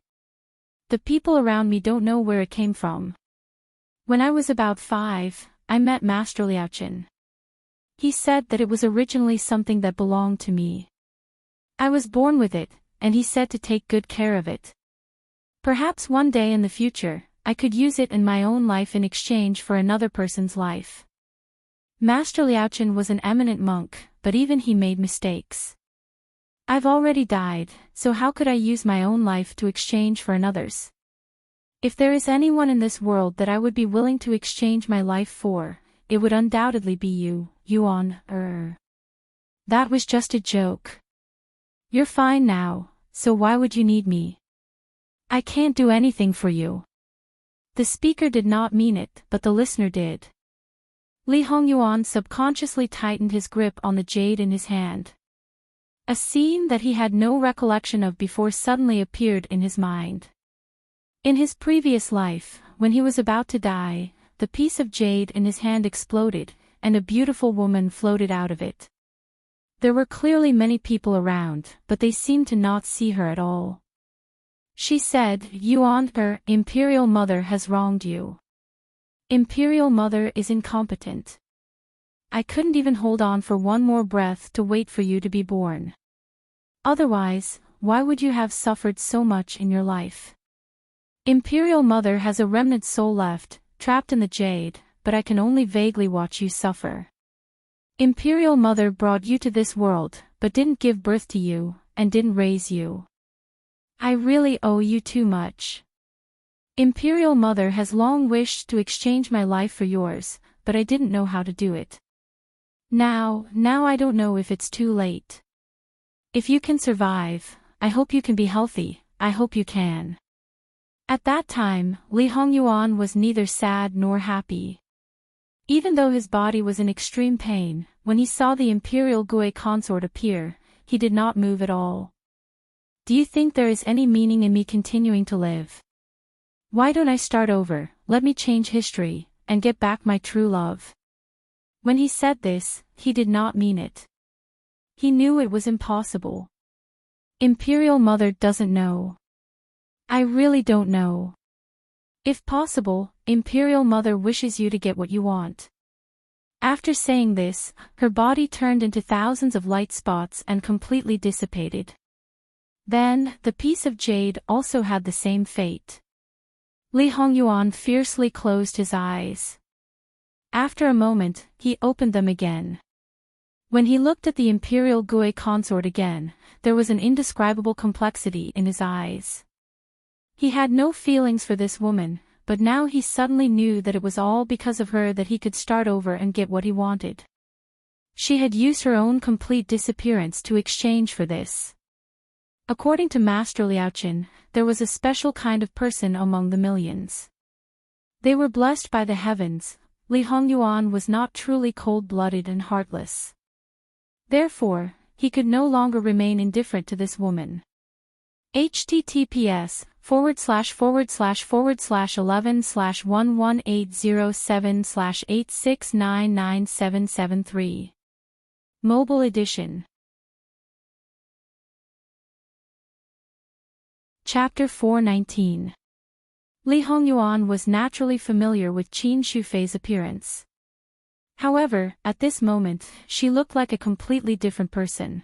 The people around me don't know where it came from. When I was about 5, I met Master Liaochen. He said that it was originally something that belonged to me. I was born with it, and he said to take good care of it. Perhaps one day in the future, I could use it in my own life in exchange for another person's life. Master Liaochen was an eminent monk, but even he made mistakes. I've already died, so how could I use my own life to exchange for another's? If there is anyone in this world that I would be willing to exchange my life for, it would undoubtedly be you, Yuan. That was just a joke. You're fine now, so why would you need me? I can't do anything for you. The speaker did not mean it, but the listener did. Li Hongyuan subconsciously tightened his grip on the jade in his hand. A scene that he had no recollection of before suddenly appeared in his mind. In his previous life, when he was about to die, the piece of jade in his hand exploded, and a beautiful woman floated out of it. There were clearly many people around, but they seemed to not see her at all. She said, "Yuan, her Imperial Mother has wronged you. Imperial Mother is incompetent. I couldn't even hold on for one more breath to wait for you to be born. Otherwise, why would you have suffered so much in your life? Imperial Mother has a remnant soul left, trapped in the jade, but I can only vaguely watch you suffer. Imperial Mother brought you to this world, but didn't give birth to you, and didn't raise you. I really owe you too much. Imperial Mother has long wished to exchange my life for yours, but I didn't know how to do it. Now I don't know if it's too late. If you can survive, I hope you can be healthy, I hope you can." At that time, Li Hongyuan was neither sad nor happy. Even though his body was in extreme pain, when he saw the Imperial Gui consort appear, he did not move at all. "Do you think there is any meaning in me continuing to live? Why don't I start over, let me change history, and get back my true love?" When he said this, he did not mean it. He knew it was impossible. Imperial Mother doesn't know. I really don't know. If possible, Imperial Mother wishes you to get what you want. After saying this, her body turned into thousands of light spots and completely dissipated. Then, the piece of jade also had the same fate. Li Hongyuan fiercely closed his eyes. After a moment, he opened them again. When he looked at the Imperial Gui consort again, there was an indescribable complexity in his eyes. He had no feelings for this woman, but now he suddenly knew that it was all because of her that he could start over and get what he wanted. She had used her own complete disappearance to exchange for this. According to Master Liaochen, there was a special kind of person among the millions. They were blessed by the heavens. Li Hongyuan was not truly cold-blooded and heartless. Therefore, he could no longer remain indifferent to this woman. https://11/11807/8699773 Mobile Edition. Chapter 419. Li Hongyuan was naturally familiar with Qin Shufei's appearance. However, at this moment, she looked like a completely different person.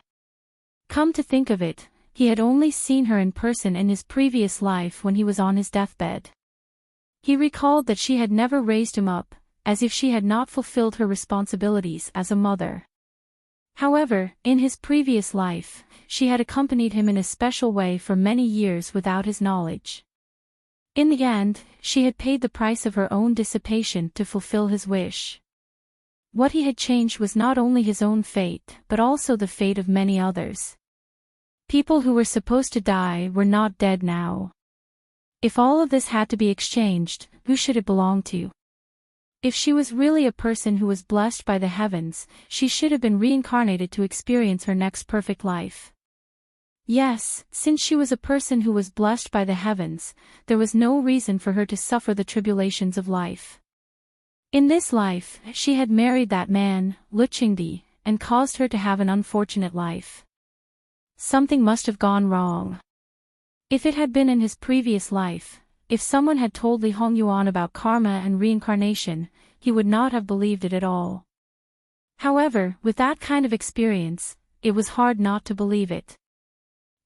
Come to think of it, he had only seen her in person in his previous life when he was on his deathbed. He recalled that she had never raised him up, as if she had not fulfilled her responsibilities as a mother. However, in his previous life, she had accompanied him in a special way for many years without his knowledge. In the end, she had paid the price of her own dissipation to fulfill his wish. What he had changed was not only his own fate, but also the fate of many others. People who were supposed to die were not dead now. If all of this had to be exchanged, who should it belong to? If she was really a person who was blessed by the heavens, she should have been reincarnated to experience her next perfect life. Yes, since she was a person who was blessed by the heavens, there was no reason for her to suffer the tribulations of life. In this life, she had married that man, Luqingdi, and caused her to have an unfortunate life. Something must have gone wrong. If it had been in his previous life, if someone had told Li Hongyuan about karma and reincarnation, he would not have believed it at all. However, with that kind of experience, it was hard not to believe it.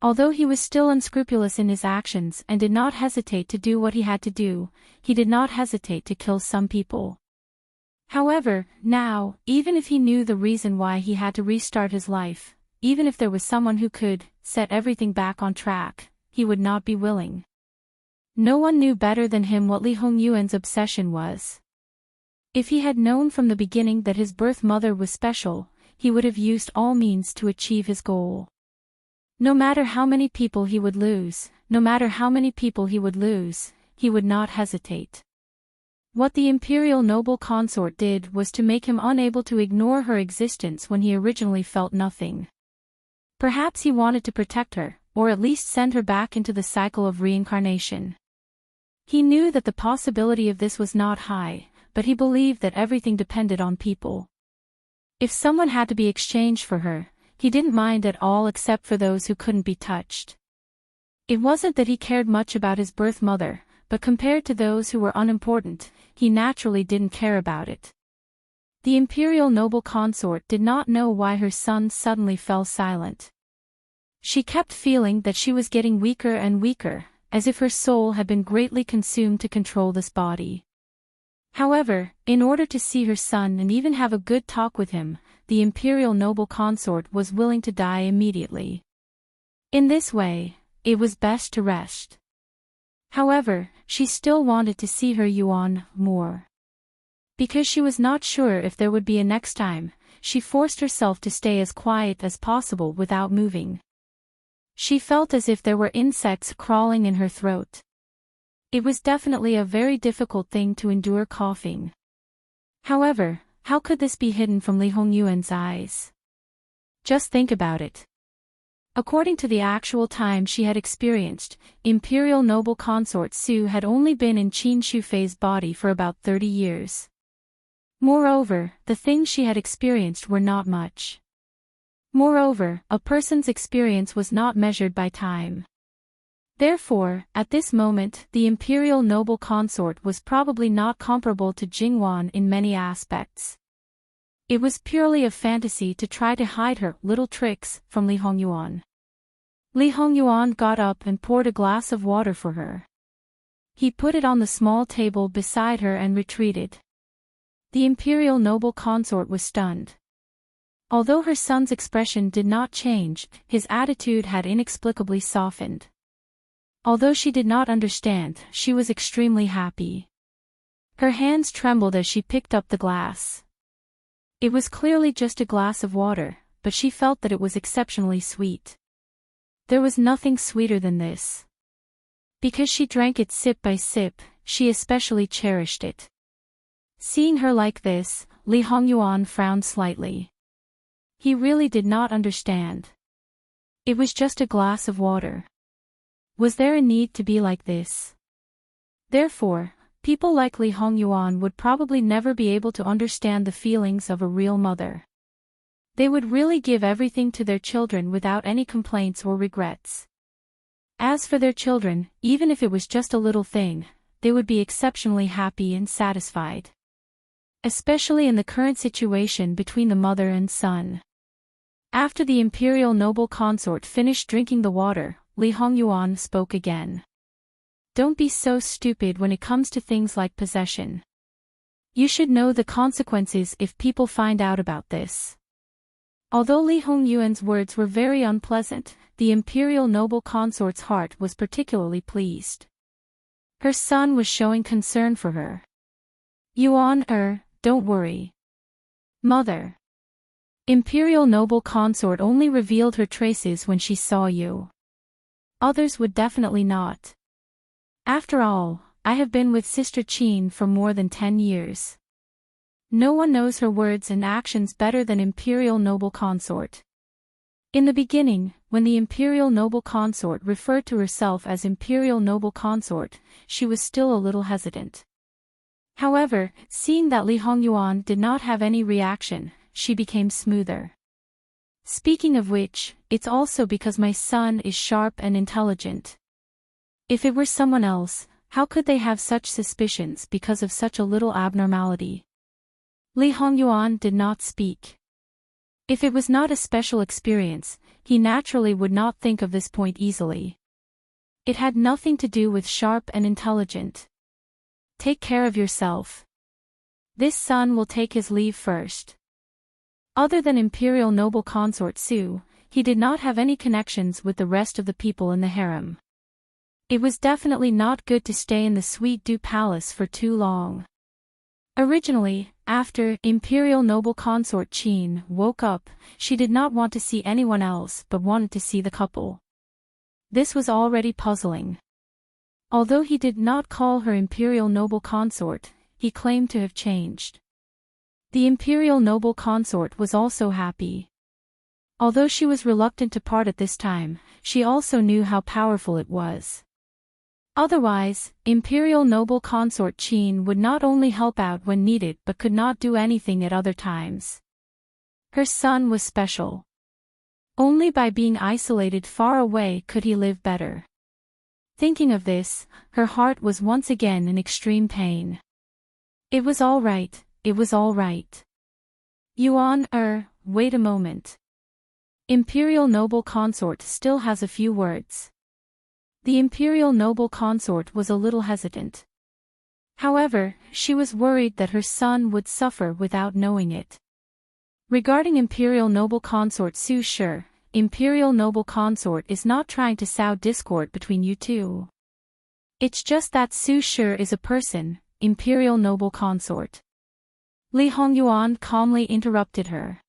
Although he was still unscrupulous in his actions and did not hesitate to do what he had to do, he did not hesitate to kill some people. However, now, even if he knew the reason why he had to restart his life, even if there was someone who could set everything back on track, he would not be willing. No one knew better than him what Li Hongyuan's obsession was. If he had known from the beginning that his birth mother was special, he would have used all means to achieve his goal. No matter how many people he would lose, he would not hesitate. What the imperial noble consort did was to make him unable to ignore her existence when he originally felt nothing. Perhaps he wanted to protect her, or at least send her back into the cycle of reincarnation. He knew that the possibility of this was not high, but he believed that everything depended on people. If someone had to be exchanged for her, he didn't mind at all except for those who couldn't be touched. It wasn't that he cared much about his birth mother, but compared to those who were unimportant, he naturally didn't care about it. The imperial noble consort did not know why her son suddenly fell silent. She kept feeling that she was getting weaker and weaker, as if her soul had been greatly consumed to control this body. However, in order to see her son and even have a good talk with him, the imperial noble consort was willing to die immediately. In this way, it was best to rest. However, she still wanted to see her Yuan more. Because she was not sure if there would be a next time, she forced herself to stay as quiet as possible without moving. She felt as if there were insects crawling in her throat. It was definitely a very difficult thing to endure coughing. However, how could this be hidden from Li Hongyuan's eyes? Just think about it. According to the actual time she had experienced, Imperial Noble Consort Su had only been in Qin Shufei's body for about 30 years. Moreover, the things she had experienced were not much. Moreover, a person's experience was not measured by time. Therefore, at this moment, the Imperial Noble Consort was probably not comparable to Jingwan in many aspects. It was purely a fantasy to try to hide her little tricks from Li Hongyuan. Li Hongyuan got up and poured a glass of water for her. He put it on the small table beside her and retreated. The Imperial Noble Consort was stunned. Although her son's expression did not change, his attitude had inexplicably softened. Although she did not understand, she was extremely happy. Her hands trembled as she picked up the glass. It was clearly just a glass of water, but she felt that it was exceptionally sweet. There was nothing sweeter than this. Because she drank it sip by sip, she especially cherished it. Seeing her like this, Li Hongyuan frowned slightly. He really did not understand. It was just a glass of water. Was there a need to be like this? Therefore, people like Li Hongyuan would probably never be able to understand the feelings of a real mother. They would really give everything to their children without any complaints or regrets. As for their children, even if it was just a little thing, they would be exceptionally happy and satisfied. Especially in the current situation between the mother and son. After the Imperial Noble Consort finished drinking the water, Li Hongyuan spoke again. Don't be so stupid when it comes to things like possession. You should know the consequences if people find out about this. Although Li Hongyuan's words were very unpleasant, the Imperial Noble Consort's heart was particularly pleased. Her son was showing concern for her. Yuan, don't worry. Mother. Imperial Noble Consort only revealed her traces when she saw you. Others would definitely not. After all, I have been with Sister Qin for more than 10 years. No one knows her words and actions better than Imperial Noble Consort. In the beginning, when the Imperial Noble Consort referred to herself as Imperial Noble Consort, she was still a little hesitant. However, seeing that Li Hongyuan did not have any reaction, she became smoother. Speaking of which, it's also because my son is sharp and intelligent. If it were someone else, how could they have such suspicions because of such a little abnormality? Li Hongyuan did not speak. If it was not a special experience, he naturally would not think of this point easily. It had nothing to do with sharp and intelligent. Take care of yourself. This son will take his leave first. Other than Imperial Noble Consort Su, he did not have any connections with the rest of the people in the harem. It was definitely not good to stay in the Sweet Dew Palace for too long. Originally, after Imperial Noble Consort Qin woke up, she did not want to see anyone else but wanted to see the couple. This was already puzzling. Although he did not call her Imperial Noble Consort, he claimed to have changed. The Imperial Noble Consort was also happy. Although she was reluctant to part at this time, she also knew how powerful it was. Otherwise, Imperial Noble Consort Qin would not only help out when needed but could not do anything at other times. Her son was special. Only by being isolated far away could he live better. Thinking of this, her heart was once again in extreme pain. It was all right, it was all right. Yuan, wait a moment. Imperial Noble Consort still has a few words. The Imperial Noble Consort was a little hesitant. However, she was worried that her son would suffer without knowing it. Regarding Imperial Noble Consort Su Shi, Imperial Noble Consort is not trying to sow discord between you two. It's just that Su Shi is a person, Imperial Noble Consort. Li Hongyuan calmly interrupted her.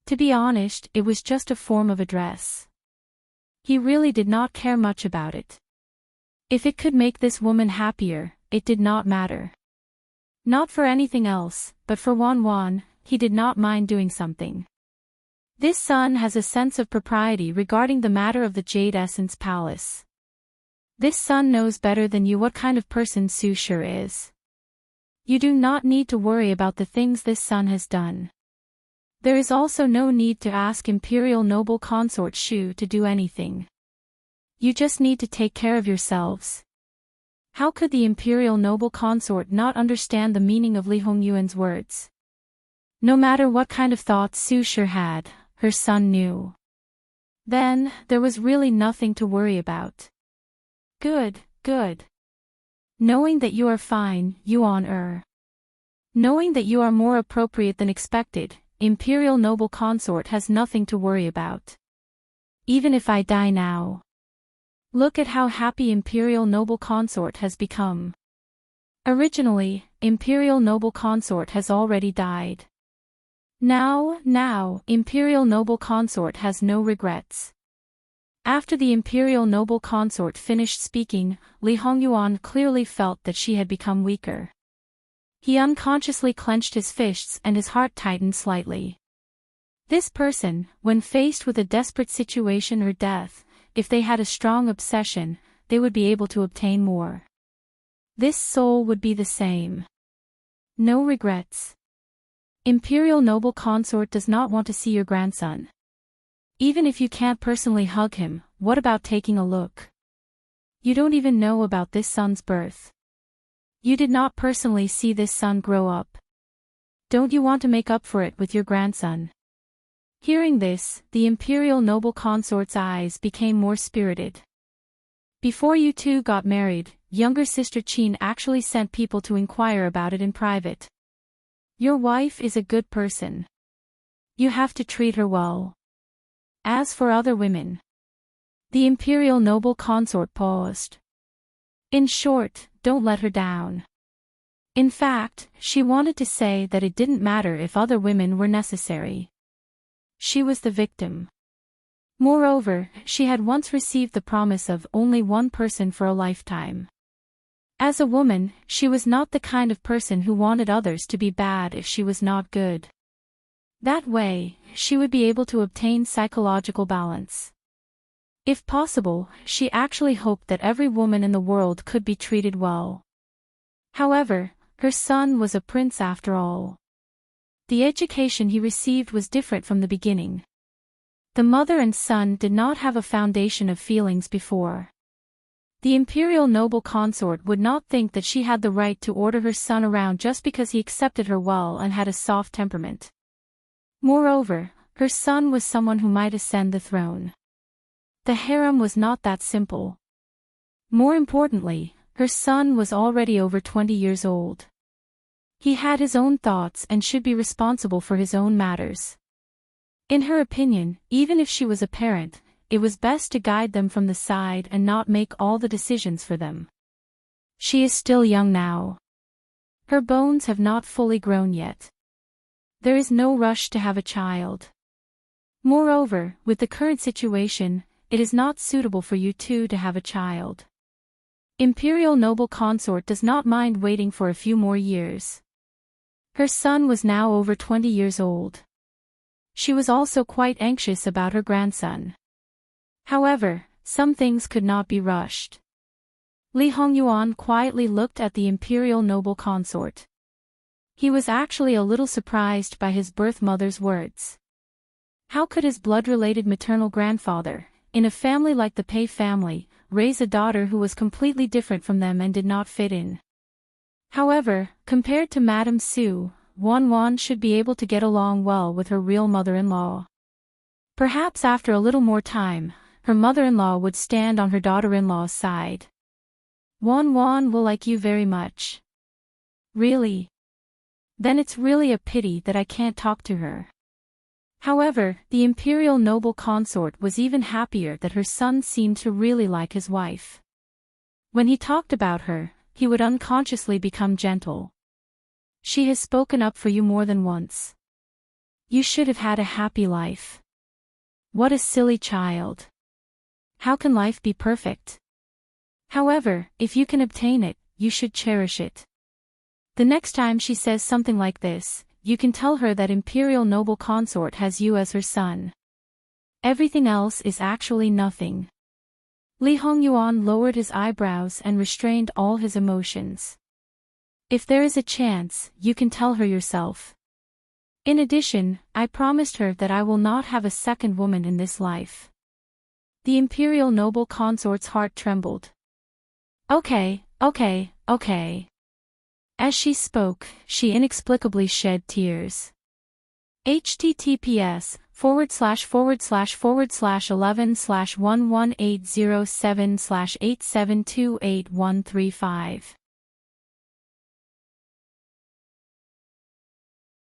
To be honest, it was just a form of address. He really did not care much about it. If it could make this woman happier, it did not matter. Not for anything else, but for Wan, he did not mind doing something. This son has a sense of propriety regarding the matter of the Jade Essence Palace. This son knows better than you what kind of person Su Shi is. You do not need to worry about the things this son has done. There is also no need to ask Imperial Noble Consort Shu to do anything. You just need to take care of yourselves. How could the Imperial Noble Consort not understand the meaning of Li Hongyuan's words? No matter what kind of thoughts Su Shi had, her son knew. Then, there was really nothing to worry about. Good. Knowing that you are fine, Yuan. Knowing that you are more appropriate than expected, Imperial Noble Consort has nothing to worry about. Even if I die now. Look at how happy Imperial Noble Consort has become. Originally, Imperial Noble Consort has already died. Now, Imperial Noble Consort has no regrets. After the Imperial Noble Consort finished speaking, Li Hongyuan clearly felt that she had become weaker. He unconsciously clenched his fists and his heart tightened slightly. This person, when faced with a desperate situation or death, if they had a strong obsession, they would be able to obtain more. This soul would be the same. No regrets. Imperial Noble Consort does not want to see your grandson. Even if you can't personally hug him, what about taking a look? You don't even know about this son's birth. You did not personally see this son grow up. Don't you want to make up for it with your grandson? Hearing this, the Imperial Noble Consort's eyes became more spirited. Before you two got married, younger sister Qin actually sent people to inquire about it in private. Your wife is a good person. You have to treat her well. As for other women. The Imperial Noble Consort paused. In short, don't let her down. In fact, she wanted to say that it didn't matter if other women were necessary. She was the victim. Moreover, she had once received the promise of only one person for a lifetime. As a woman, she was not the kind of person who wanted others to be bad if she was not good. That way, she would be able to obtain psychological balance. If possible, she actually hoped that every woman in the world could be treated well. However, her son was a prince after all. The education he received was different from the beginning. The mother and son did not have a foundation of feelings before. The Imperial Noble Consort would not think that she had the right to order her son around just because he accepted her well and had a soft temperament. Moreover, her son was someone who might ascend the throne. The harem was not that simple. More importantly, her son was already over 20 years old. He had his own thoughts and should be responsible for his own matters. In her opinion, even if she was a parent, it was best to guide them from the side and not make all the decisions for them. She is still young now. Her bones have not fully grown yet. There is no rush to have a child. Moreover, with the current situation, it is not suitable for you two to have a child. Imperial Noble Consort does not mind waiting for a few more years. Her son was now over 20 years old. She was also quite anxious about her grandson. However, some things could not be rushed. Li Hongyuan quietly looked at the imperial noble consort. He was actually a little surprised by his birth mother's words. How could his blood-related maternal grandfather, in a family like the Pei family, raise a daughter who was completely different from them and did not fit in? However, compared to Madame Su, Wan should be able to get along well with her real mother-in-law. Perhaps after a little more time, her mother-in-law would stand on her daughter-in-law's side. Wan will like you very much. Really? Then it's really a pity that I can't talk to her. However, the imperial noble consort was even happier that her son seemed to really like his wife. When he talked about her, he would unconsciously become gentle. She has spoken up for you more than once. You should have had a happy life. What a silly child. How can life be perfect? However, if you can obtain it, you should cherish it. The next time she says something like this, you can tell her that imperial noble consort has you as her son. Everything else is actually nothing. Li Hongyuan lowered his eyebrows and restrained all his emotions. If there is a chance, you can tell her yourself. In addition, I promised her that I will not have a second woman in this life. The imperial noble consort's heart trembled. Okay. As she spoke, she inexplicably shed tears. https://11/118007/8728135.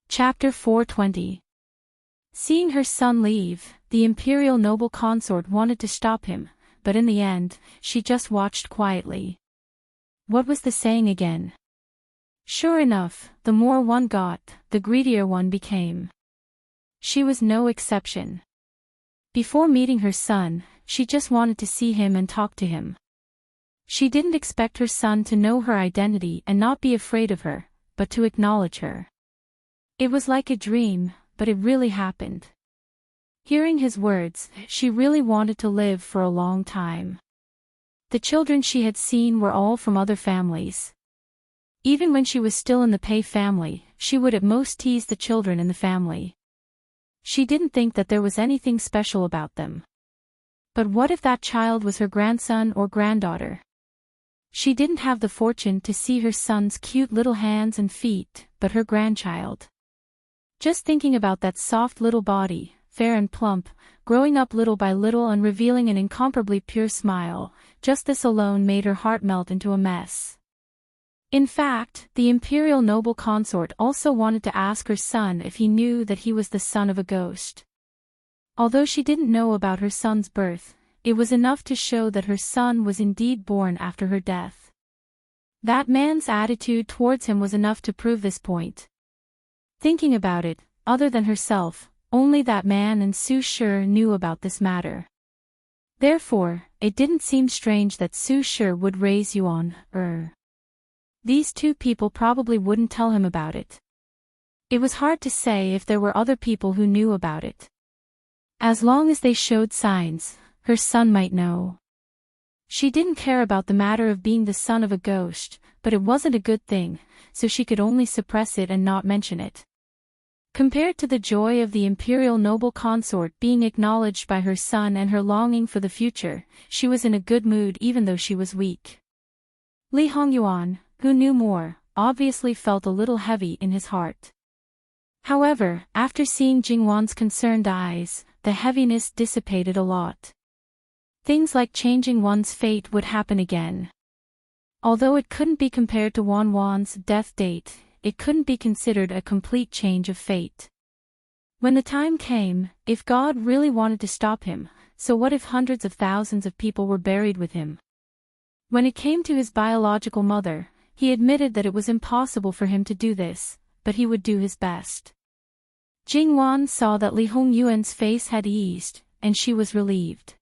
Chapter 420. Seeing her son leave, the imperial noble consort wanted to stop him, but in the end, she just watched quietly. What was the saying again? Sure enough, the more one got, the greedier one became. She was no exception. Before meeting her son, she just wanted to see him and talk to him. She didn't expect her son to know her identity and not be afraid of her, but to acknowledge her. It was like a dream, but it really happened. Hearing his words, she really wanted to live for a long time. The children she had seen were all from other families. Even when she was still in the Pei family, she would at most tease the children in the family. She didn't think that there was anything special about them. But what if that child was her grandson or granddaughter? She didn't have the fortune to see her son's cute little hands and feet, but her grandchild. Just thinking about that soft little body, fair and plump, growing up little by little and revealing an incomparably pure smile, just this alone made her heart melt into a mess. In fact, the imperial noble consort also wanted to ask her son if he knew that he was the son of a ghost. Although she didn't know about her son's birth, it was enough to show that her son was indeed born after her death. That man's attitude towards him was enough to prove this point. Thinking about it, other than herself, only that man and Su Shi knew about this matter. Therefore, it didn't seem strange that Su Shi would raise Yuan. These two people probably wouldn't tell him about it. It was hard to say if there were other people who knew about it. As long as they showed signs, her son might know. She didn't care about the matter of being the son of a ghost, but it wasn't a good thing, so she could only suppress it and not mention it. Compared to the joy of the imperial noble consort being acknowledged by her son and her longing for the future, she was in a good mood even though she was weak. Li Hongyuan, who knew more, obviously felt a little heavy in his heart. However, after seeing Jingwan's concerned eyes, the heaviness dissipated a lot. Things like changing one's fate would happen again. Although it couldn't be compared to Wan's death date, it couldn't be considered a complete change of fate. When the time came, if God really wanted to stop him, so what if hundreds of thousands of people were buried with him? When it came to his biological mother, he admitted that it was impossible for him to do this, but he would do his best. Jingwan saw that Li Hongyuan's face had eased, and she was relieved.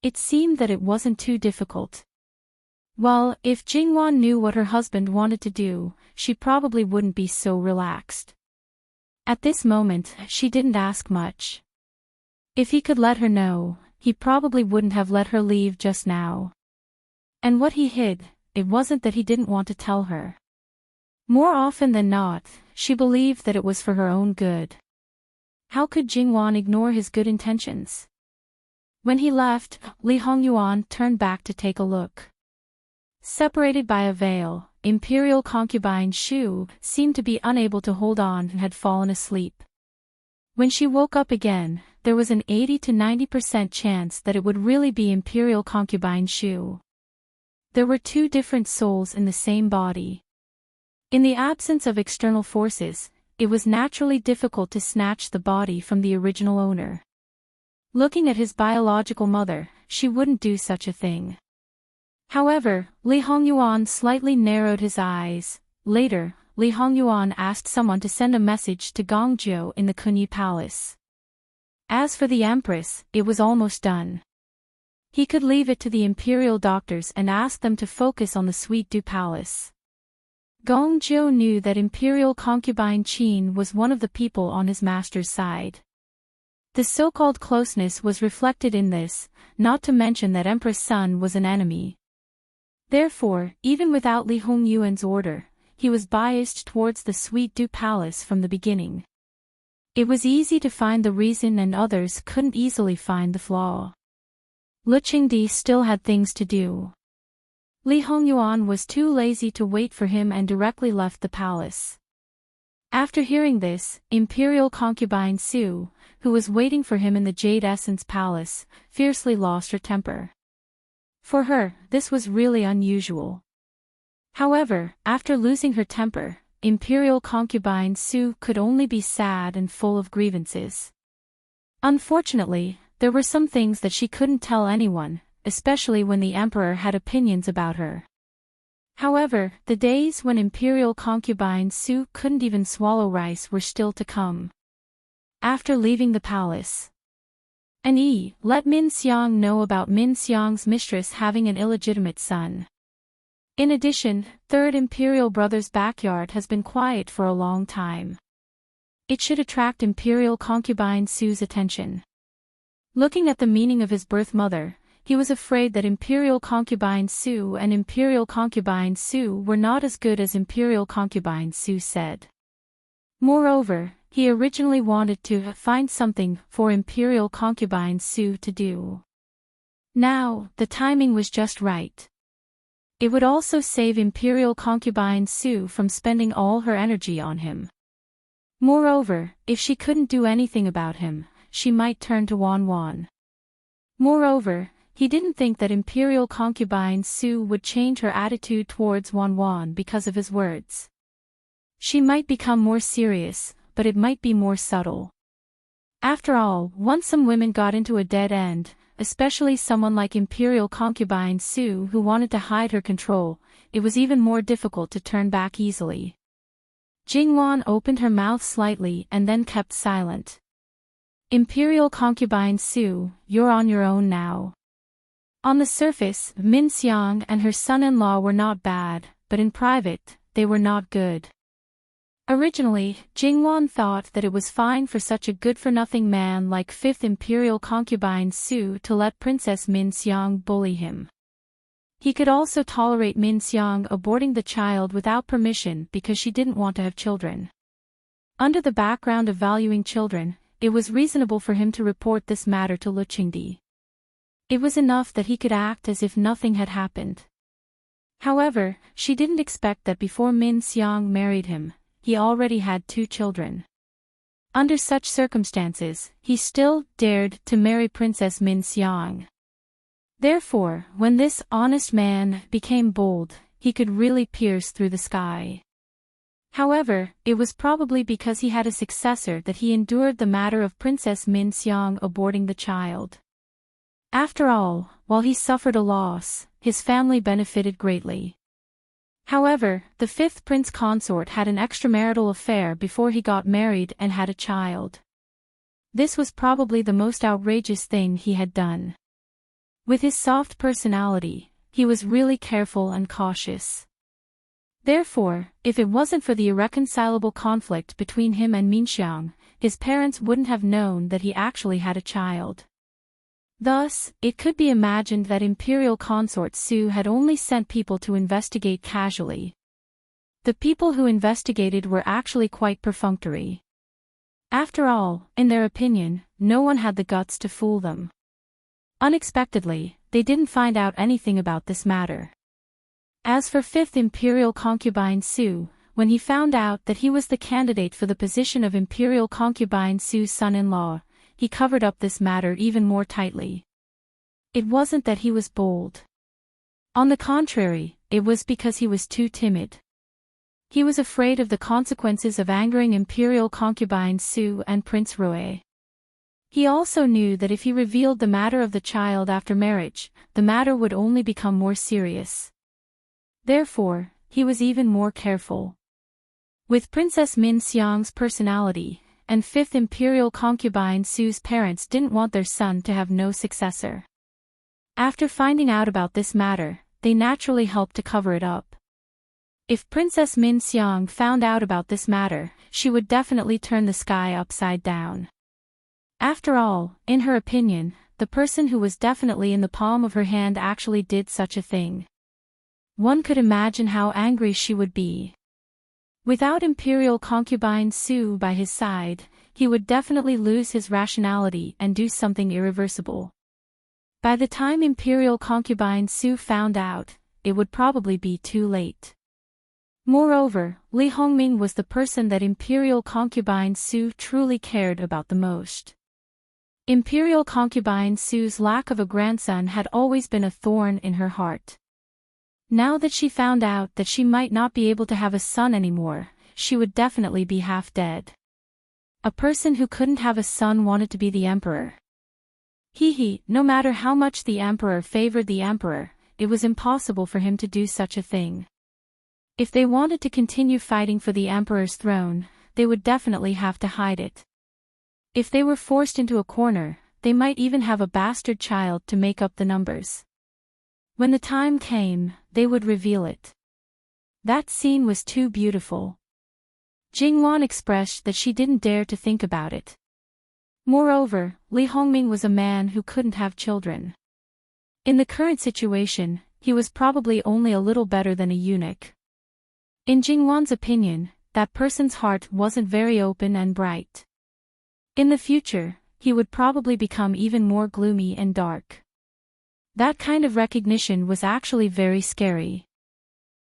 It seemed that it wasn't too difficult. Well, if Jingwan knew what her husband wanted to do, she probably wouldn't be so relaxed. At this moment, she didn't ask much. If he could let her know, he probably wouldn't have let her leave just now. And what he hid, it wasn't that he didn't want to tell her. More often than not, she believed that it was for her own good. How could Jingwan ignore his good intentions? When he left, Li Hongyuan turned back to take a look. Separated by a veil, imperial concubine Shu seemed to be unable to hold on and had fallen asleep. When she woke up again, there was an 80 to 90% chance that it would really be imperial concubine Shu. There were two different souls in the same body. In the absence of external forces, it was naturally difficult to snatch the body from the original owner. Looking at his biological mother, she wouldn't do such a thing. However, Li Hongyuan slightly narrowed his eyes. Later, Li Hongyuan asked someone to send a message to Gongzhou in the Kunyi Palace. As for the Empress, it was almost done. He could leave it to the imperial doctors and ask them to focus on the Sweet Dew Palace. Gongzhou knew that imperial concubine Qin was one of the people on his master's side. The so-called closeness was reflected in this, not to mention that Empress Sun was an enemy. Therefore, even without Li Hongyuan's order, he was biased towards the Sweet Dew Palace from the beginning. It was easy to find the reason and others couldn't easily find the flaw. Lu Qingdi still had things to do. Li Hongyuan was too lazy to wait for him and directly left the palace. After hearing this, imperial concubine Su, who was waiting for him in the Jade Essence Palace, fiercely lost her temper. For her, this was really unusual. However, after losing her temper, imperial concubine Su could only be sad and full of grievances. Unfortunately, there were some things that she couldn't tell anyone, especially when the emperor had opinions about her. However, the days when imperial concubine Su couldn't even swallow rice were still to come. After leaving the palace, let Min Xiang know about Min Xiang's mistress having an illegitimate son. In addition, Third Imperial Brother's backyard has been quiet for a long time. It should attract imperial concubine Su's attention. Looking at the meaning of his birth mother, he was afraid that imperial concubine Su and imperial concubine Su were not as good as imperial concubine Su said. Moreover, he originally wanted to find something for imperial concubine Su to do. Now, the timing was just right. It would also save imperial concubine Su from spending all her energy on him. Moreover, if she couldn't do anything about him, she might turn to Wan. Moreover, he didn't think that imperial concubine Su would change her attitude towards Wan because of his words. She might become more serious, but it might be more subtle. After all, once some women got into a dead end, especially someone like imperial concubine Su who wanted to hide her control, it was even more difficult to turn back easily. Jingwan opened her mouth slightly and then kept silent. Imperial concubine Su, you're on your own now. On the surface, Min Xiang and her son-in-law were not bad, but in private, they were not good. Originally, Jingwan thought that it was fine for such a good-for-nothing man like 5th Imperial concubine Su to let Princess Min Xiang bully him. He could also tolerate Min Xiang aborting the child without permission because she didn't want to have children. Under the background of valuing children, it was reasonable for him to report this matter to Lu Qingdi. It was enough that he could act as if nothing had happened. However, she didn't expect that before Min Xiang married him, he already had 2 children. Under such circumstances, he still dared to marry Princess Min Xiang. Therefore, when this honest man became bold, he could really pierce through the sky. However, it was probably because he had a successor that he endured the matter of Princess Min Xiang aborting the child. After all, while he suffered a loss, his family benefited greatly. However, the 5th prince consort had an extramarital affair before he got married and had a child. This was probably the most outrageous thing he had done. With his soft personality, he was really careful and cautious. Therefore, if it wasn't for the irreconcilable conflict between him and Minxiang, his parents wouldn't have known that he actually had a child. Thus, it could be imagined that Imperial Consort Su had only sent people to investigate casually. The people who investigated were actually quite perfunctory. After all, in their opinion, no one had the guts to fool them. Unexpectedly, they didn't find out anything about this matter. As for 5th Imperial Concubine Su, when he found out that he was the candidate for the position of Imperial Concubine Su's son-in-law, he covered up this matter even more tightly. It wasn't that he was bold. On the contrary, it was because he was too timid. He was afraid of the consequences of angering Imperial Concubine Su and Prince Rui. He also knew that if he revealed the matter of the child after marriage, the matter would only become more serious. Therefore, he was even more careful. With Princess Min Xiang's personality, and 5th Imperial Concubine Su's parents didn't want their son to have no successor. After finding out about this matter, they naturally helped to cover it up. If Princess Min Xiang found out about this matter, she would definitely turn the sky upside down. After all, in her opinion, the person who was definitely in the palm of her hand actually did such a thing. One could imagine how angry she would be. Without Imperial Concubine Su by his side, he would definitely lose his rationality and do something irreversible. By the time Imperial Concubine Su found out, it would probably be too late. Moreover, Li Hongming was the person that Imperial Concubine Su truly cared about the most. Imperial Concubine Su's lack of a grandson had always been a thorn in her heart. Now that she found out that she might not be able to have a son anymore, she would definitely be half dead. A person who couldn't have a son wanted to be the emperor. No matter how much the emperor favored the emperor, it was impossible for him to do such a thing. If they wanted to continue fighting for the emperor's throne, they would definitely have to hide it. If they were forced into a corner, they might even have a bastard child to make up the numbers. When the time came, they would reveal it. That scene was too beautiful. Jingwan expressed that she didn't dare to think about it. Moreover, Li Hongming was a man who couldn't have children. In the current situation, he was probably only a little better than a eunuch. In Jingwan's opinion, that person's heart wasn't very open and bright. In the future, he would probably become even more gloomy and dark. That kind of recognition was actually very scary.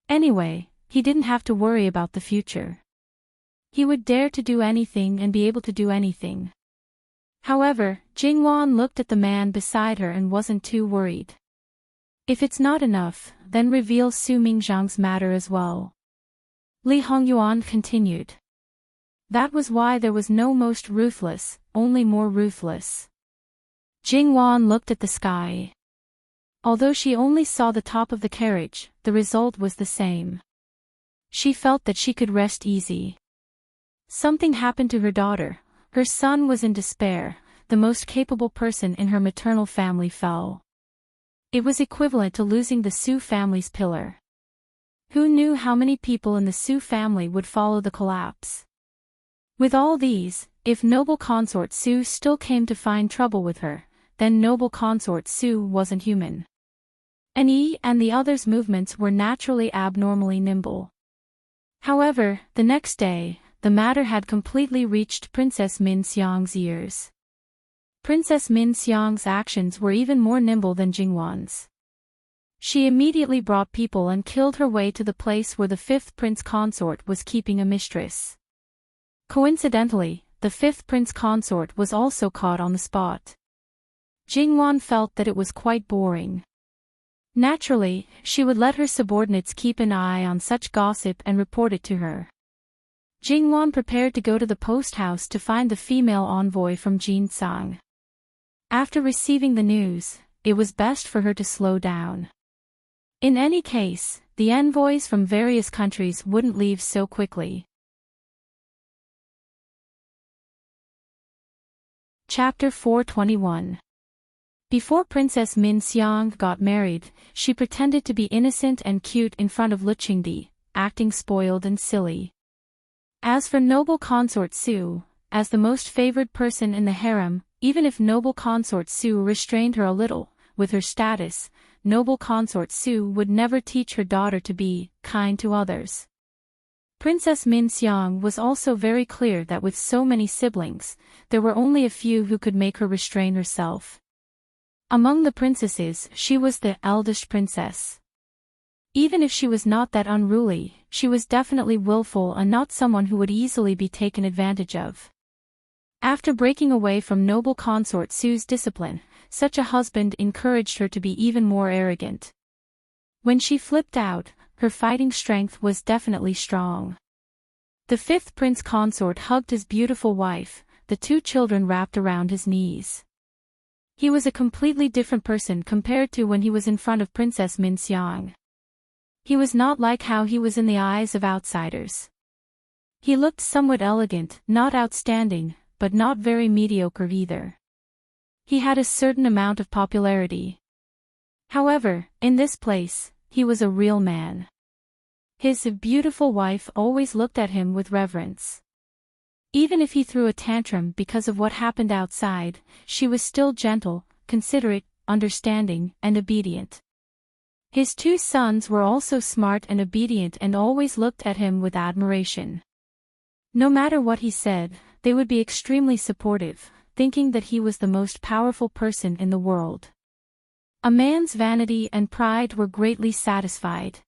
Anyway, he didn't have to worry about the future. He would dare to do anything and be able to do anything. However, Jingwan looked at the man beside her and wasn't too worried. If it's not enough, then reveal Su Mingzhang's matter as well. Li Hongyuan continued. That was why there was no most ruthless, only more ruthless. Jingwan looked at the sky. Although she only saw the top of the carriage, the result was the same. She felt that she could rest easy. Something happened to her daughter. Her son was in despair. The most capable person in her maternal family fell. It was equivalent to losing the Su family's pillar. Who knew how many people in the Su family would follow the collapse? With all these, if noble consort Su still came to find trouble with her, then noble consort Su wasn't human. And the others' movements were naturally abnormally nimble. However, the next day, the matter had completely reached Princess Min Xiang's ears. Princess Min Xiang's actions were even more nimble than Jingwan's. She immediately brought people and killed her way to the place where the 5th prince consort was keeping a mistress. Coincidentally, the 5th prince consort was also caught on the spot. Jingwan felt that it was quite boring. Naturally, she would let her subordinates keep an eye on such gossip and report it to her. Jingwan prepared to go to the post house to find the female envoy from Jinsang. After receiving the news, it was best for her to slow down. In any case, the envoys from various countries wouldn't leave so quickly. Chapter 421. Before Princess Min Xiang got married, she pretended to be innocent and cute in front of Lu Qingdi, acting spoiled and silly. As for noble consort Su, as the most favored person in the harem, even if noble consort Su restrained her a little, with her status, noble consort Su would never teach her daughter to be kind to others. Princess Min Xiang was also very clear that with so many siblings, there were only a few who could make her restrain herself. Among the princesses, she was the eldest princess. Even if she was not that unruly, she was definitely willful and not someone who would easily be taken advantage of. After breaking away from noble consort Su's discipline, such a husband encouraged her to be even more arrogant. When she flipped out, her fighting strength was definitely strong. The fifth prince consort hugged his beautiful wife, the two children wrapped around his knees. He was a completely different person compared to when he was in front of Princess Min Xiang. He was not like how he was in the eyes of outsiders. He looked somewhat elegant, not outstanding, but not very mediocre either. He had a certain amount of popularity. However, in this place, he was a real man. His beautiful wife always looked at him with reverence. Even if he threw a tantrum because of what happened outside, she was still gentle, considerate, understanding, and obedient. His two sons were also smart and obedient and always looked at him with admiration. No matter what he said, they would be extremely supportive, thinking that he was the most powerful person in the world. A man's vanity and pride were greatly satisfied.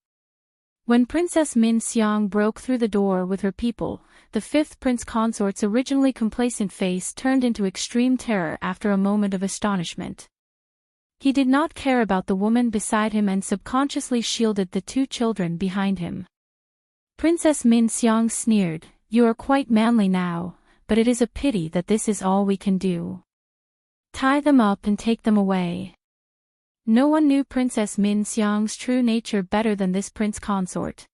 When Princess Min Xiang broke through the door with her people, the fifth prince consort's originally complacent face turned into extreme terror after a moment of astonishment. He did not care about the woman beside him and subconsciously shielded the two children behind him. Princess Min Xiang sneered, "You are quite manly now, but it is a pity that this is all we can do. Tie them up and take them away." No one knew Princess Min Xiang's true nature better than this prince consort.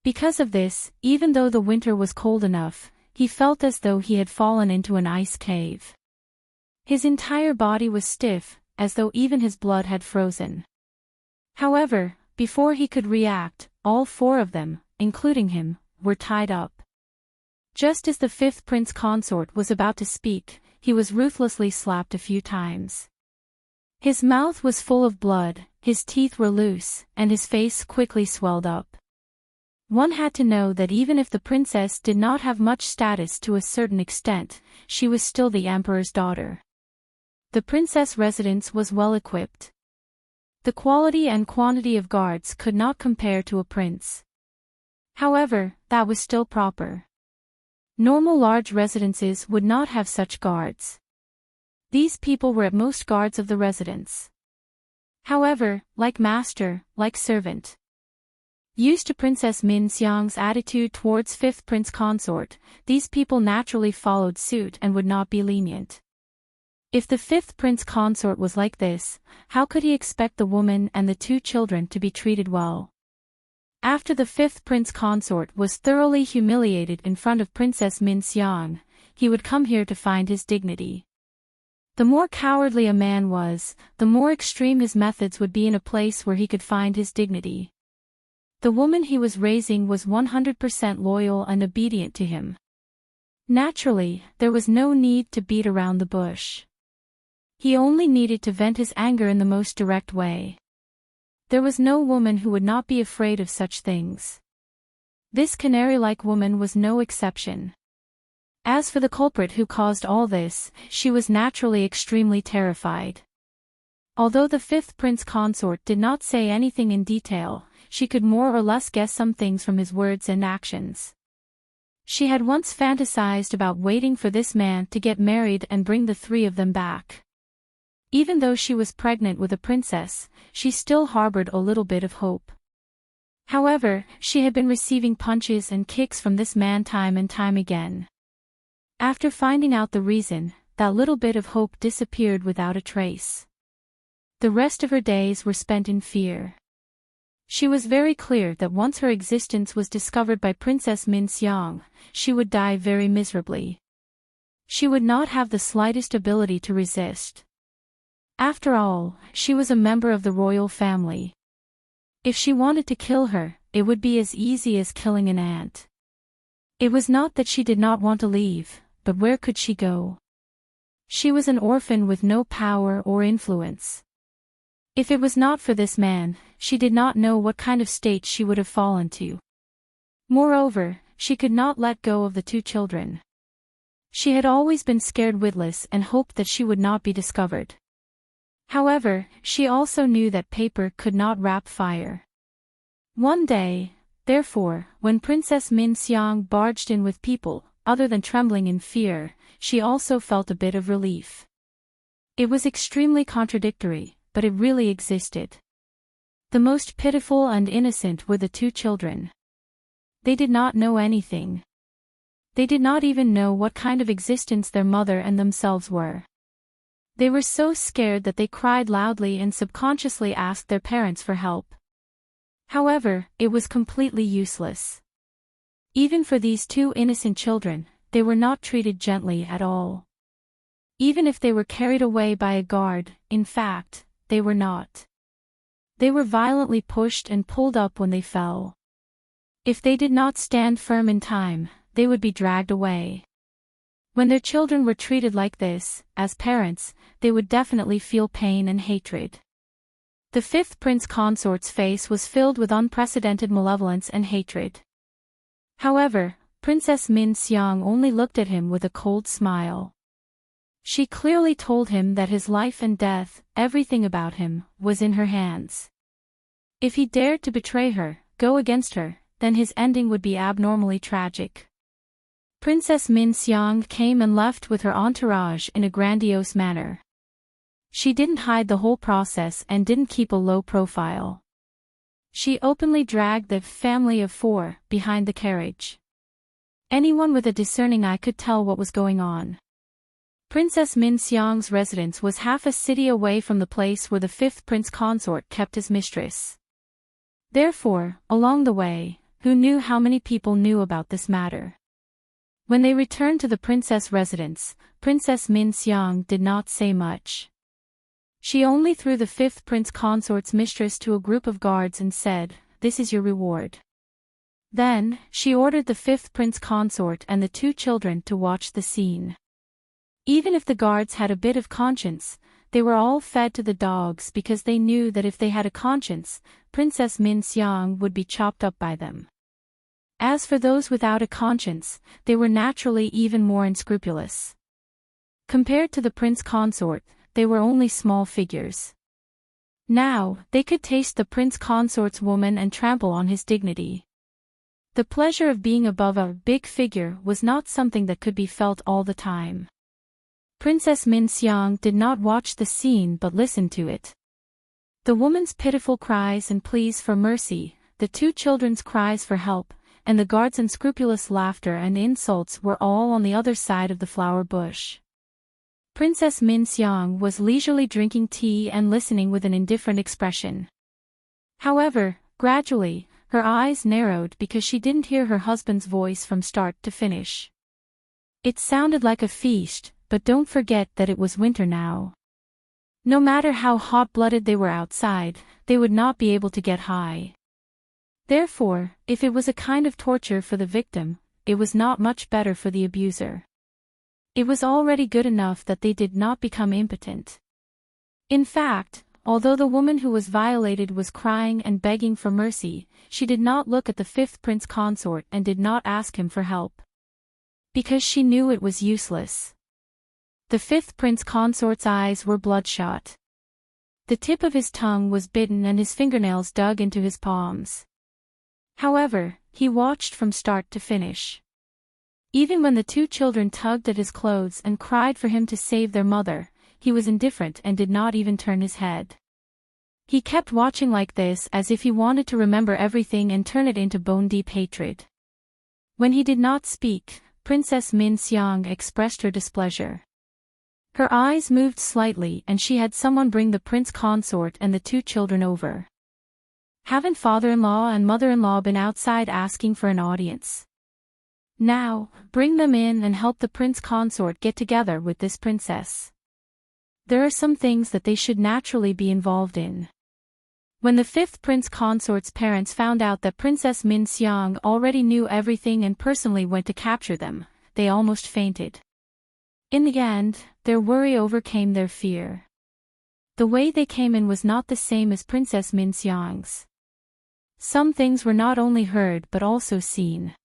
Because of this, even though the winter was cold enough, he felt as though he had fallen into an ice cave. His entire body was stiff, as though even his blood had frozen. However, before he could react, all four of them, including him, were tied up. Just as the fifth prince consort was about to speak, he was ruthlessly slapped a few times. His mouth was full of blood, his teeth were loose, and his face quickly swelled up. One had to know that even if the princess did not have much status to a certain extent, she was still the emperor's daughter. The princess residence was well equipped. The quality and quantity of guards could not compare to a prince. However, that was still proper. Normal large residences would not have such guards. These people were at most guards of the residence. However, like master, like servant. Used to Princess Min Xiang's attitude towards fifth prince consort, these people naturally followed suit and would not be lenient. If the fifth prince consort was like this, how could he expect the woman and the two children to be treated well? After the fifth prince consort was thoroughly humiliated in front of Princess Min Xiang, he would come here to find his dignity. The more cowardly a man was, the more extreme his methods would be in a place where he could find his dignity. The woman he was raising was 100% loyal and obedient to him. Naturally, there was no need to beat around the bush. He only needed to vent his anger in the most direct way. There was no woman who would not be afraid of such things. This canary-like woman was no exception. As for the culprit who caused all this, she was naturally extremely terrified. Although the fifth prince consort did not say anything in detail, she could more or less guess some things from his words and actions. She had once fantasized about waiting for this man to get married and bring the three of them back. Even though she was pregnant with a princess, she still harbored a little bit of hope. However, she had been receiving punches and kicks from this man time and time again. After finding out the reason, that little bit of hope disappeared without a trace. The rest of her days were spent in fear. She was very clear that once her existence was discovered by Princess Min Xiang, she would die very miserably. She would not have the slightest ability to resist. After all, she was a member of the royal family. If she wanted to kill her, it would be as easy as killing an ant. It was not that she did not want to leave, but where could she go? She was an orphan with no power or influence. If it was not for this man, she did not know what kind of state she would have fallen to. Moreover, she could not let go of the two children. She had always been scared witless and hoped that she would not be discovered. However, she also knew that paper could not wrap fire. One day, therefore, when Princess Min Xiang barged in with people, other than trembling in fear, she also felt a bit of relief. It was extremely contradictory, but it really existed. The most pitiful and innocent were the two children. They did not know anything. They did not even know what kind of existence their mother and themselves were. They were so scared that they cried loudly and subconsciously asked their parents for help. However, it was completely useless. Even for these two innocent children, they were not treated gently at all. Even if they were carried away by a guard, in fact, they were not. They were violently pushed and pulled up when they fell. If they did not stand firm in time, they would be dragged away. When their children were treated like this, as parents, they would definitely feel pain and hatred. The fifth prince consort's face was filled with unprecedented malevolence and hatred. However, Princess Min Xiang only looked at him with a cold smile. She clearly told him that his life and death, everything about him, was in her hands. If he dared to betray her, go against her, then his ending would be abnormally tragic. Princess Min Xiang came and left with her entourage in a grandiose manner. She didn't hide the whole process and didn't keep a low profile. She openly dragged the family of four behind the carriage. Anyone with a discerning eye could tell what was going on. Princess Min Xiang's residence was half a city away from the place where the fifth prince consort kept his mistress. Therefore, along the way, who knew how many people knew about this matter? When they returned to the princess residence, Princess Min Xiang did not say much. She only threw the fifth prince consort's mistress to a group of guards and said, "This is your reward." Then, she ordered the fifth prince consort and the two children to watch the scene. Even if the guards had a bit of conscience, they were all fed to the dogs because they knew that if they had a conscience, Princess Min Xiang would be chopped up by them. As for those without a conscience, they were naturally even more unscrupulous. Compared to the prince consort, they were only small figures. Now, they could taste the prince consort's woman and trample on his dignity. The pleasure of being above a big figure was not something that could be felt all the time. Princess Min Xiang did not watch the scene but listened to it. The woman's pitiful cries and pleas for mercy, the two children's cries for help, and the guards' unscrupulous laughter and insults were all on the other side of the flower bush. Princess Min Xiang was leisurely drinking tea and listening with an indifferent expression. However, gradually, her eyes narrowed because she didn't hear her husband's voice from start to finish. It sounded like a feast, but don't forget that it was winter now. No matter how hot-blooded they were outside, they would not be able to get high. Therefore, if it was a kind of torture for the victim, it was not much better for the abuser. It was already good enough that they did not become impotent. In fact, although the woman who was violated was crying and begging for mercy, she did not look at the fifth prince consort and did not ask him for help. Because she knew it was useless. The fifth prince consort's eyes were bloodshot. The tip of his tongue was bitten and his fingernails dug into his palms. However, he watched from start to finish. Even when the two children tugged at his clothes and cried for him to save their mother, he was indifferent and did not even turn his head. He kept watching like this as if he wanted to remember everything and turn it into bone-deep hatred. When he did not speak, Princess Min Xiang expressed her displeasure. Her eyes moved slightly and she had someone bring the prince consort and the two children over. Haven't father-in-law and mother-in-law been outside asking for an audience? Now, bring them in and help the prince consort get together with this princess. There are some things that they should naturally be involved in. When the fifth prince consort's parents found out that Princess Min Xiang already knew everything and personally went to capture them, they almost fainted. In the end, their worry overcame their fear. The way they came in was not the same as Princess Min Xiang's. Some things were not only heard but also seen.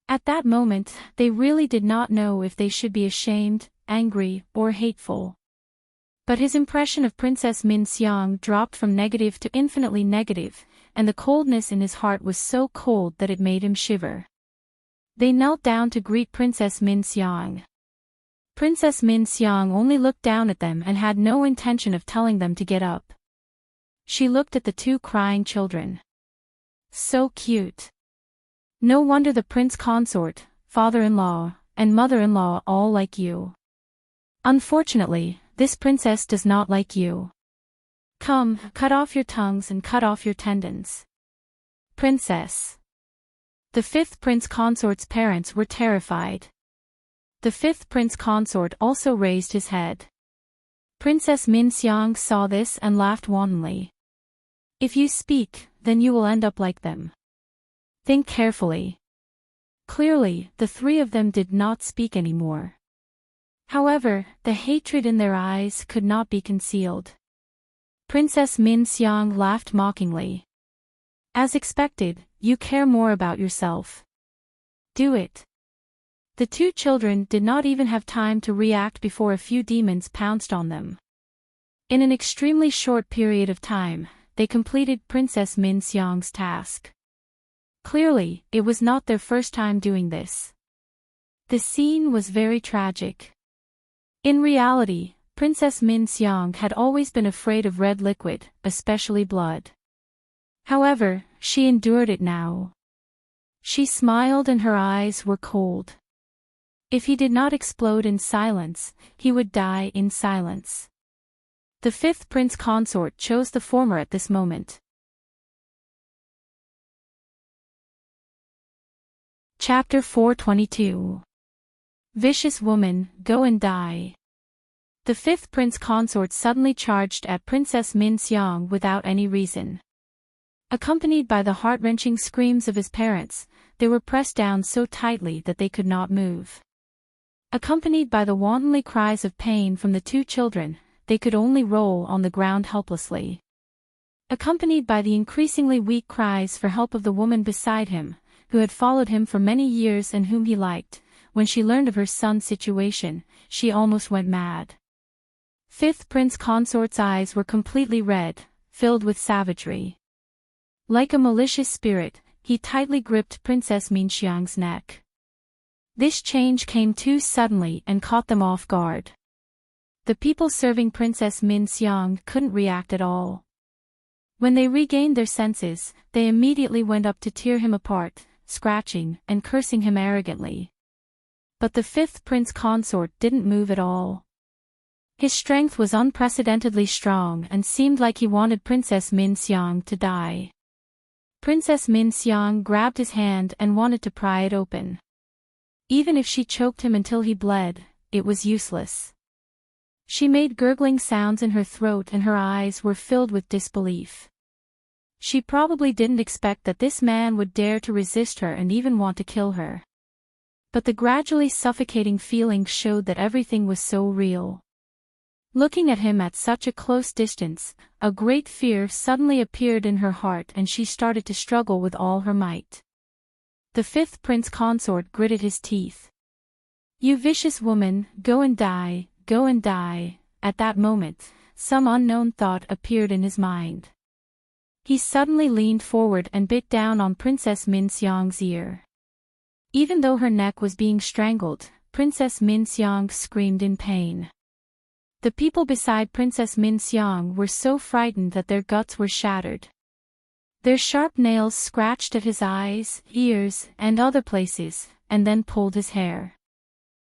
At that moment, they really did not know if they should be ashamed, angry, or hateful. But his impression of Princess Min Xiang dropped from negative to infinitely negative, and the coldness in his heart was so cold that it made him shiver. They knelt down to greet Princess Min Xiang. Princess Min Xiang only looked down at them and had no intention of telling them to get up. She looked at the two crying children. So cute. No wonder the prince consort, father-in-law, and mother-in-law all like you. Unfortunately, this princess does not like you. Come, cut off your tongues and cut off your tendons. Princess. The fifth prince consort's parents were terrified. The fifth prince consort also raised his head. Princess Min Xiang saw this and laughed wantonly. If you speak, then you will end up like them. Think carefully. Clearly, the three of them did not speak anymore. However, the hatred in their eyes could not be concealed. Princess Min Xiang laughed mockingly. As expected, you care more about yourself. Do it. The two children did not even have time to react before a few demons pounced on them. In an extremely short period of time, they completed Princess Min Xiang's task. Clearly, it was not their first time doing this. The scene was very tragic. In reality, Princess Min Xiang had always been afraid of red liquid, especially blood. However, she endured it now. She smiled and her eyes were cold. If he did not explode in silence, he would die in silence. The fifth prince consort chose the former at this moment. Chapter 422. Vicious woman, go and die. The fifth prince consort suddenly charged at Princess Min Xiang without any reason. Accompanied by the heart-wrenching screams of his parents, they were pressed down so tightly that they could not move. Accompanied by the wantonly cries of pain from the two children, they could only roll on the ground helplessly. Accompanied by the increasingly weak cries for help of the woman beside him, who had followed him for many years and whom he liked, when she learned of her son's situation, she almost went mad. Fifth prince consort's eyes were completely red, filled with savagery. Like a malicious spirit, he tightly gripped Princess Min Xiang's neck. This change came too suddenly and caught them off guard. The people serving Princess Min Xiang couldn't react at all. When they regained their senses, they immediately went up to tear him apart, scratching and cursing him arrogantly. But the fifth prince consort didn't move at all. His strength was unprecedentedly strong and seemed like he wanted Princess Min Xiang to die. Princess Min Xiang grabbed his hand and wanted to pry it open. Even if she choked him until he bled, it was useless. She made gurgling sounds in her throat and her eyes were filled with disbelief. She probably didn't expect that this man would dare to resist her and even want to kill her. But the gradually suffocating feeling showed that everything was so real. Looking at him at such a close distance, a great fear suddenly appeared in her heart and she started to struggle with all her might. The fifth prince consort gritted his teeth. You vicious woman, go and die, go and die. At that moment, some unknown thought appeared in his mind. He suddenly leaned forward and bit down on Princess Min Xiang's ear. Even though her neck was being strangled, Princess Min Xiang screamed in pain. The people beside Princess Min Xiang were so frightened that their guts were shattered. Their sharp nails scratched at his eyes, ears, and other places, and then pulled his hair.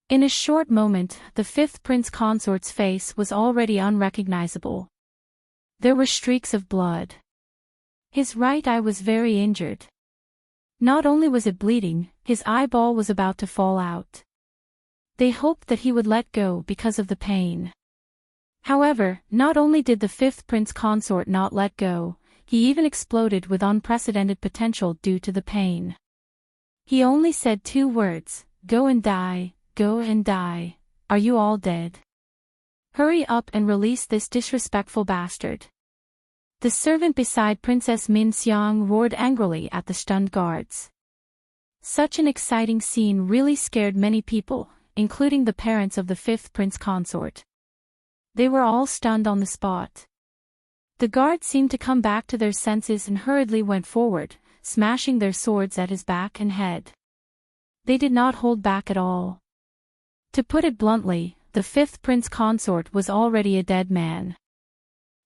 In a short moment, the fifth prince consort's face was already unrecognizable. There were streaks of blood. His right eye was very injured. Not only was it bleeding, his eyeball was about to fall out. They hoped that he would let go because of the pain. However, not only did the fifth prince consort not let go, he even exploded with unprecedented potential due to the pain. He only said two words, go and die, are you all dead? Hurry up and release this disrespectful bastard. The servant beside Princess Min Xiang roared angrily at the stunned guards. Such an exciting scene really scared many people, including the parents of the fifth prince consort. They were all stunned on the spot. The guards seemed to come back to their senses and hurriedly went forward, smashing their swords at his back and head. They did not hold back at all. To put it bluntly, the fifth prince consort was already a dead man.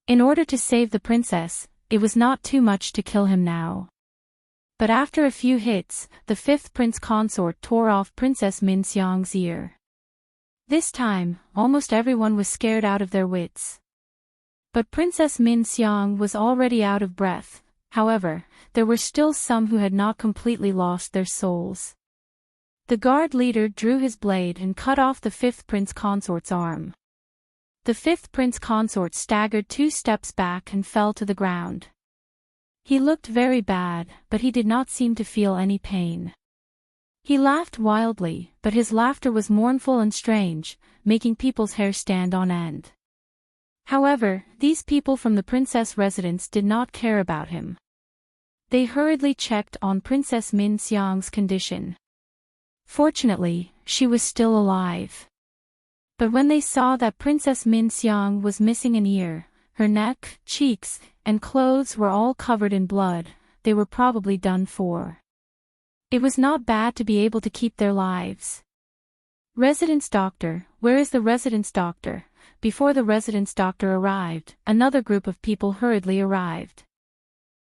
In order to save the princess, it was not too much to kill him now. But after a few hits, the fifth prince consort tore off Princess Min Xiang's ear. This time, almost everyone was scared out of their wits. But Princess Min Xiang was already out of breath. However, there were still some who had not completely lost their souls. The guard leader drew his blade and cut off the fifth prince consort's arm. The fifth prince consort staggered 2 steps back and fell to the ground. He looked very bad, but he did not seem to feel any pain. He laughed wildly, but his laughter was mournful and strange, making people's hair stand on end. However, these people from the princess residence did not care about him. They hurriedly checked on Princess Min Xiang's condition. Fortunately, she was still alive. But when they saw that Princess Min Xiang was missing an ear, her neck, cheeks, and clothes were all covered in blood, they were probably done for. It was not bad to be able to keep their lives. Residence doctor, where is the residence doctor? Before the residence doctor arrived, another group of people hurriedly arrived.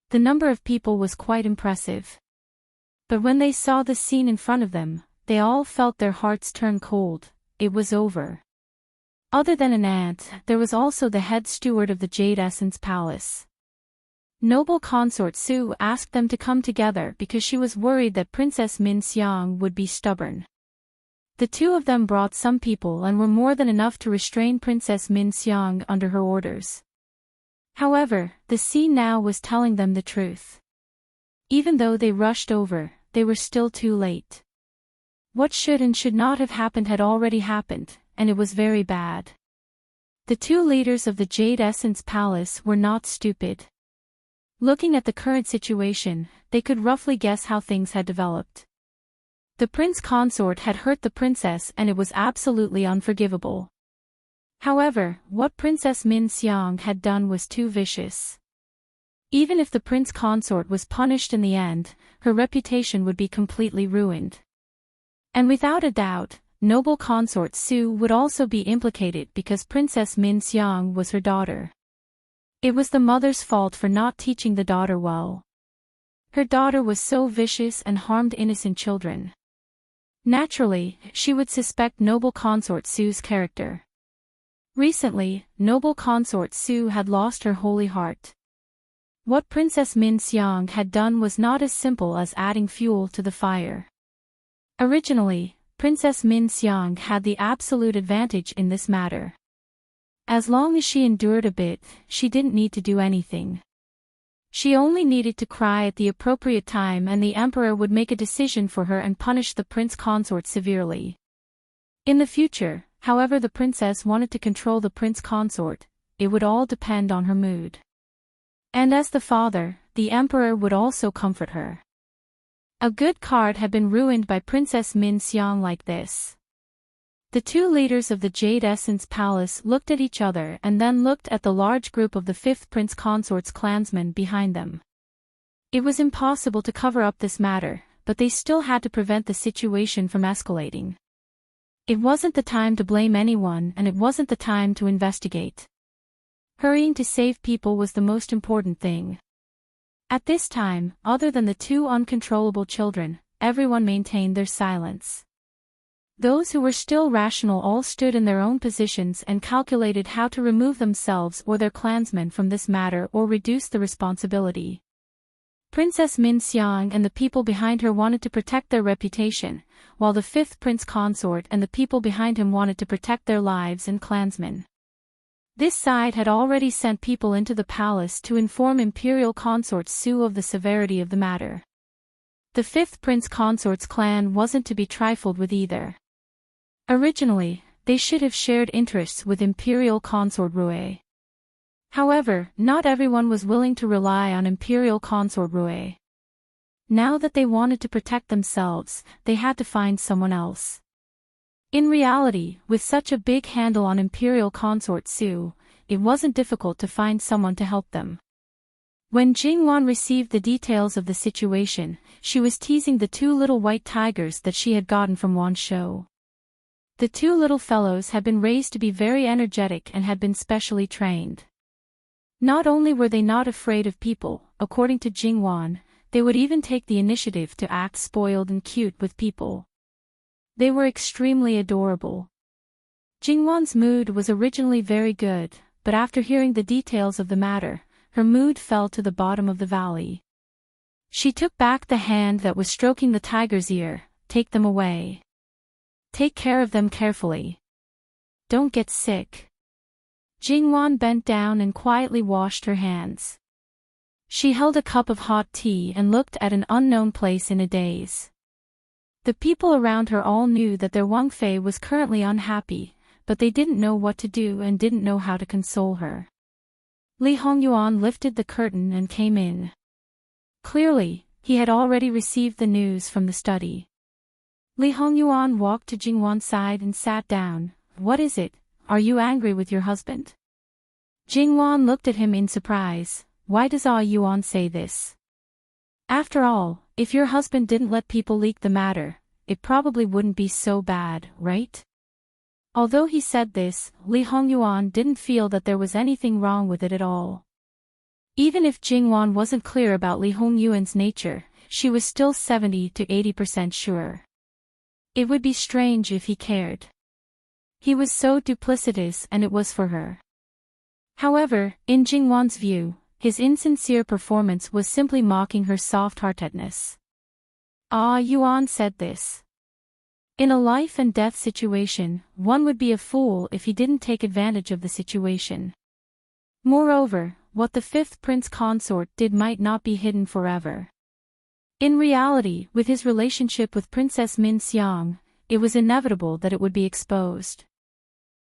The number of people was quite impressive. But when they saw the scene in front of them, they all felt their hearts turn cold. It was over. Other than an ant, there was also the head steward of the Jade Essence Palace. Noble consort Su asked them to come together because she was worried that Princess Min Xiang would be stubborn. The two of them brought some people and were more than enough to restrain Princess Min Xiang under her orders. However, the scene now was telling them the truth. Even though they rushed over, they were still too late. What should and should not have happened had already happened, and it was very bad. The two leaders of the Jade Essence Palace were not stupid. Looking at the current situation, they could roughly guess how things had developed. The prince consort had hurt the princess and it was absolutely unforgivable. However, what Princess Min Xiang had done was too vicious. Even if the prince consort was punished in the end, her reputation would be completely ruined. And without a doubt, noble consort Su would also be implicated because Princess Min Xiang was her daughter. It was the mother's fault for not teaching the daughter well. Her daughter was so vicious and harmed innocent children. Naturally, she would suspect noble consort Su's character. Recently, noble consort Su had lost her holy heart. What Princess Min Xiang had done was not as simple as adding fuel to the fire. Originally, Princess Min Xiang had the absolute advantage in this matter. As long as she endured a bit, she didn't need to do anything. She only needed to cry at the appropriate time and the emperor would make a decision for her and punish the prince consort severely. In the future, however the princess wanted to control the prince consort, it would all depend on her mood. And as the father, the emperor would also comfort her. A good card had been ruined by Princess Min Xiang like this. The two leaders of the Jade Essence Palace looked at each other and then looked at the large group of the fifth prince consort's clansmen behind them. It was impossible to cover up this matter, but they still had to prevent the situation from escalating. It wasn't the time to blame anyone and it wasn't the time to investigate. Hurrying to save people was the most important thing. At this time, other than the two uncontrollable children, everyone maintained their silence. Those who were still rational all stood in their own positions and calculated how to remove themselves or their clansmen from this matter or reduce the responsibility. Princess Min Xiang and the people behind her wanted to protect their reputation, while the fifth prince consort and the people behind him wanted to protect their lives and clansmen. This side had already sent people into the palace to inform imperial consort Su of the severity of the matter. The fifth prince consort's clan wasn't to be trifled with either. Originally, they should have shared interests with Imperial Consort Rue. However, not everyone was willing to rely on Imperial Consort Rue. Now that they wanted to protect themselves, they had to find someone else. In reality, with such a big handle on Imperial Consort Su, it wasn't difficult to find someone to help them. When Jingwan received the details of the situation, she was teasing the two little white tigers that she had gotten from Wan Shou. The two little fellows had been raised to be very energetic and had been specially trained. Not only were they not afraid of people, according to Jingwan, they would even take the initiative to act spoiled and cute with people. They were extremely adorable. Jingwan's mood was originally very good, but after hearing the details of the matter, her mood fell to the bottom of the valley. She took back the hand that was stroking the tiger's ear. Take them away. Take care of them carefully. Don't get sick. Jingwan bent down and quietly washed her hands. She held a cup of hot tea and looked at an unknown place in a daze. The people around her all knew that their Wang Fei was currently unhappy, but they didn't know what to do and didn't know how to console her. Li Hongyuan lifted the curtain and came in. Clearly, he had already received the news from the study. Li Hongyuan walked to Jingwan's side and sat down. What is it? Are you angry with your husband? Jingwan looked at him in surprise. Why does Yuan say this? After all, if your husband didn't let people leak the matter, it probably wouldn't be so bad, right? Although he said this, Li Hongyuan didn't feel that there was anything wrong with it at all. Even if Jingwan wasn't clear about Li Hongyuan's nature, she was still 70 to 80% sure. It would be strange if he cared. He was so duplicitous and it was for her. However, in Jingwan's view, his insincere performance was simply mocking her soft-heartedness. Yuan said this. In a life and death situation, one would be a fool if he didn't take advantage of the situation. Moreover, what the fifth prince consort did might not be hidden forever. In reality, with his relationship with Princess Min Xiang, it was inevitable that it would be exposed.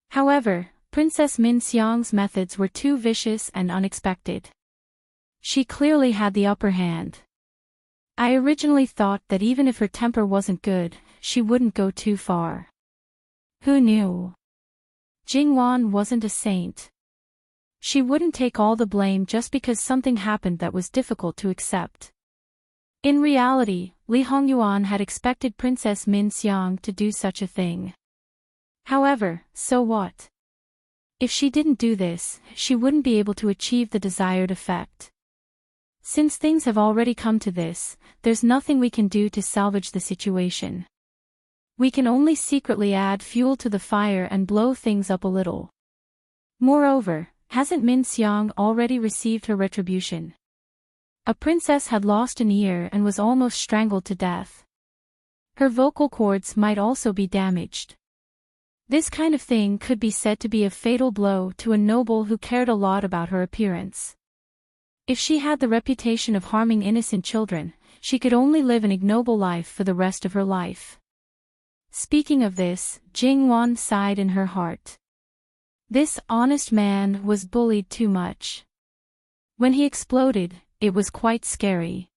However, Princess Min Xiang's methods were too vicious and unexpected. She clearly had the upper hand. I originally thought that even if her temper wasn't good, she wouldn't go too far. Who knew? Jingwan wasn't a saint. She wouldn't take all the blame just because something happened that was difficult to accept. In reality, Li Hongyuan had expected Princess Min Xiang to do such a thing. However, so what? If she didn't do this, she wouldn't be able to achieve the desired effect. Since things have already come to this, there's nothing we can do to salvage the situation. We can only secretly add fuel to the fire and blow things up a little. Moreover, hasn't Min Xiang already received her retribution? A princess had lost an ear and was almost strangled to death. Her vocal cords might also be damaged. This kind of thing could be said to be a fatal blow to a noble who cared a lot about her appearance. If she had the reputation of harming innocent children, she could only live an ignoble life for the rest of her life. Speaking of this, Jingwan sighed in her heart. This honest man was bullied too much. When he exploded, it was quite scary.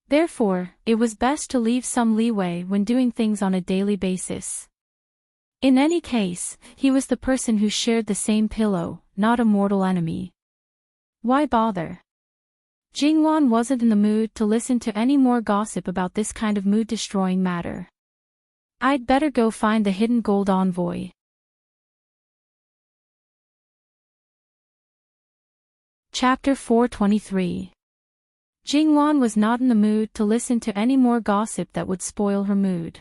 Therefore, it was best to leave some leeway when doing things on a daily basis. In any case, he was the person who shared the same pillow, not a mortal enemy. Why bother? Jingwan wasn't in the mood to listen to any more gossip about this kind of mood-destroying matter. I'd better go find the hidden gold envoy. Chapter 423. Jingwan was not in the mood to listen to any more gossip that would spoil her mood.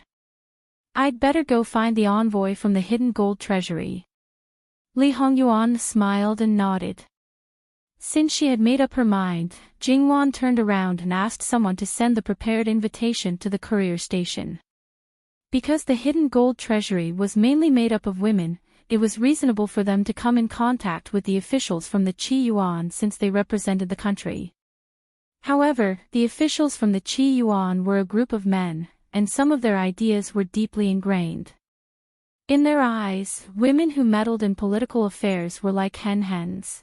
I'd better go find the envoy from the hidden gold treasury. Li Hongyuan smiled and nodded. Since she had made up her mind, Jingwan turned around and asked someone to send the prepared invitation to the courier station. Because the hidden gold treasury was mainly made up of women, it was reasonable for them to come in contact with the officials from the Qi Yuan since they represented the country. However, the officials from the Qi Yuan were a group of men, and some of their ideas were deeply ingrained. In their eyes, women who meddled in political affairs were like hens.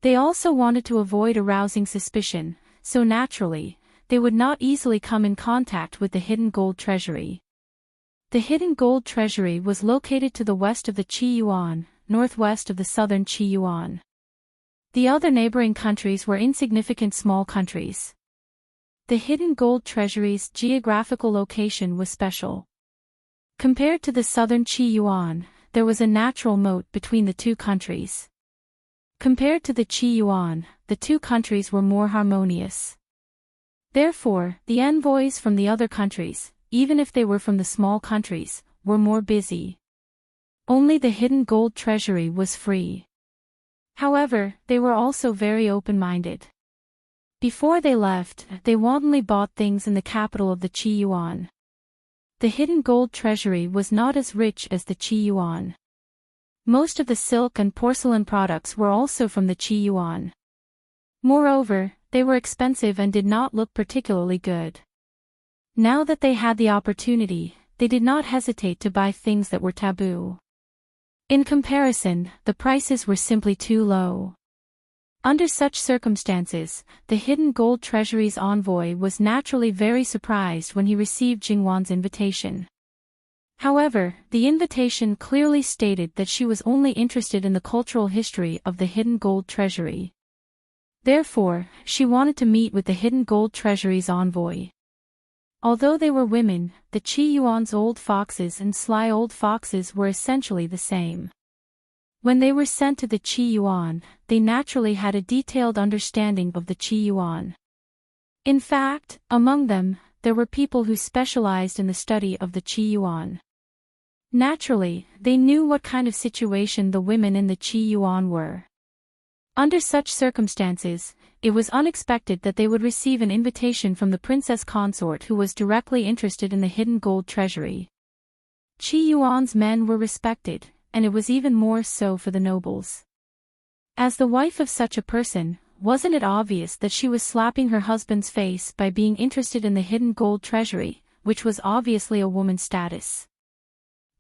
They also wanted to avoid arousing suspicion, so naturally, they would not easily come in contact with the hidden gold treasury. The hidden gold treasury was located to the west of the Qi Yuan, northwest of the southern Qi Yuan. The other neighboring countries were insignificant small countries. The hidden gold treasury's geographical location was special. Compared to the southern Qi Yuan, there was a natural moat between the two countries. Compared to the Qi Yuan, the two countries were more harmonious. Therefore, the envoys from the other countries, even if they were from the small countries, were more busy. Only the hidden gold treasury was free. However, they were also very open-minded. Before they left, they wantonly bought things in the capital of the Qi Yuan. The hidden gold treasury was not as rich as the Qi Yuan. Most of the silk and porcelain products were also from the Qi Yuan. Moreover, they were expensive and did not look particularly good. Now that they had the opportunity, they did not hesitate to buy things that were taboo. In comparison, the prices were simply too low. Under such circumstances, the hidden gold treasury's envoy was naturally very surprised when he received Jingwan's invitation. However, the invitation clearly stated that she was only interested in the cultural history of the hidden gold treasury. Therefore, she wanted to meet with the hidden gold treasury's envoy. Although they were women, the Qi Yuan's old foxes and sly old foxes were essentially the same. When they were sent to the Qi Yuan, they naturally had a detailed understanding of the Qi Yuan. In fact, among them, there were people who specialized in the study of the Qi Yuan. Naturally, they knew what kind of situation the women in the Qi Yuan were. Under such circumstances, it was unexpected that they would receive an invitation from the princess consort who was directly interested in the hidden gold treasury. Qi Yuan's men were respected, and it was even more so for the nobles. As the wife of such a person, wasn't it obvious that she was slapping her husband's face by being interested in the hidden gold treasury, which was obviously a woman's status?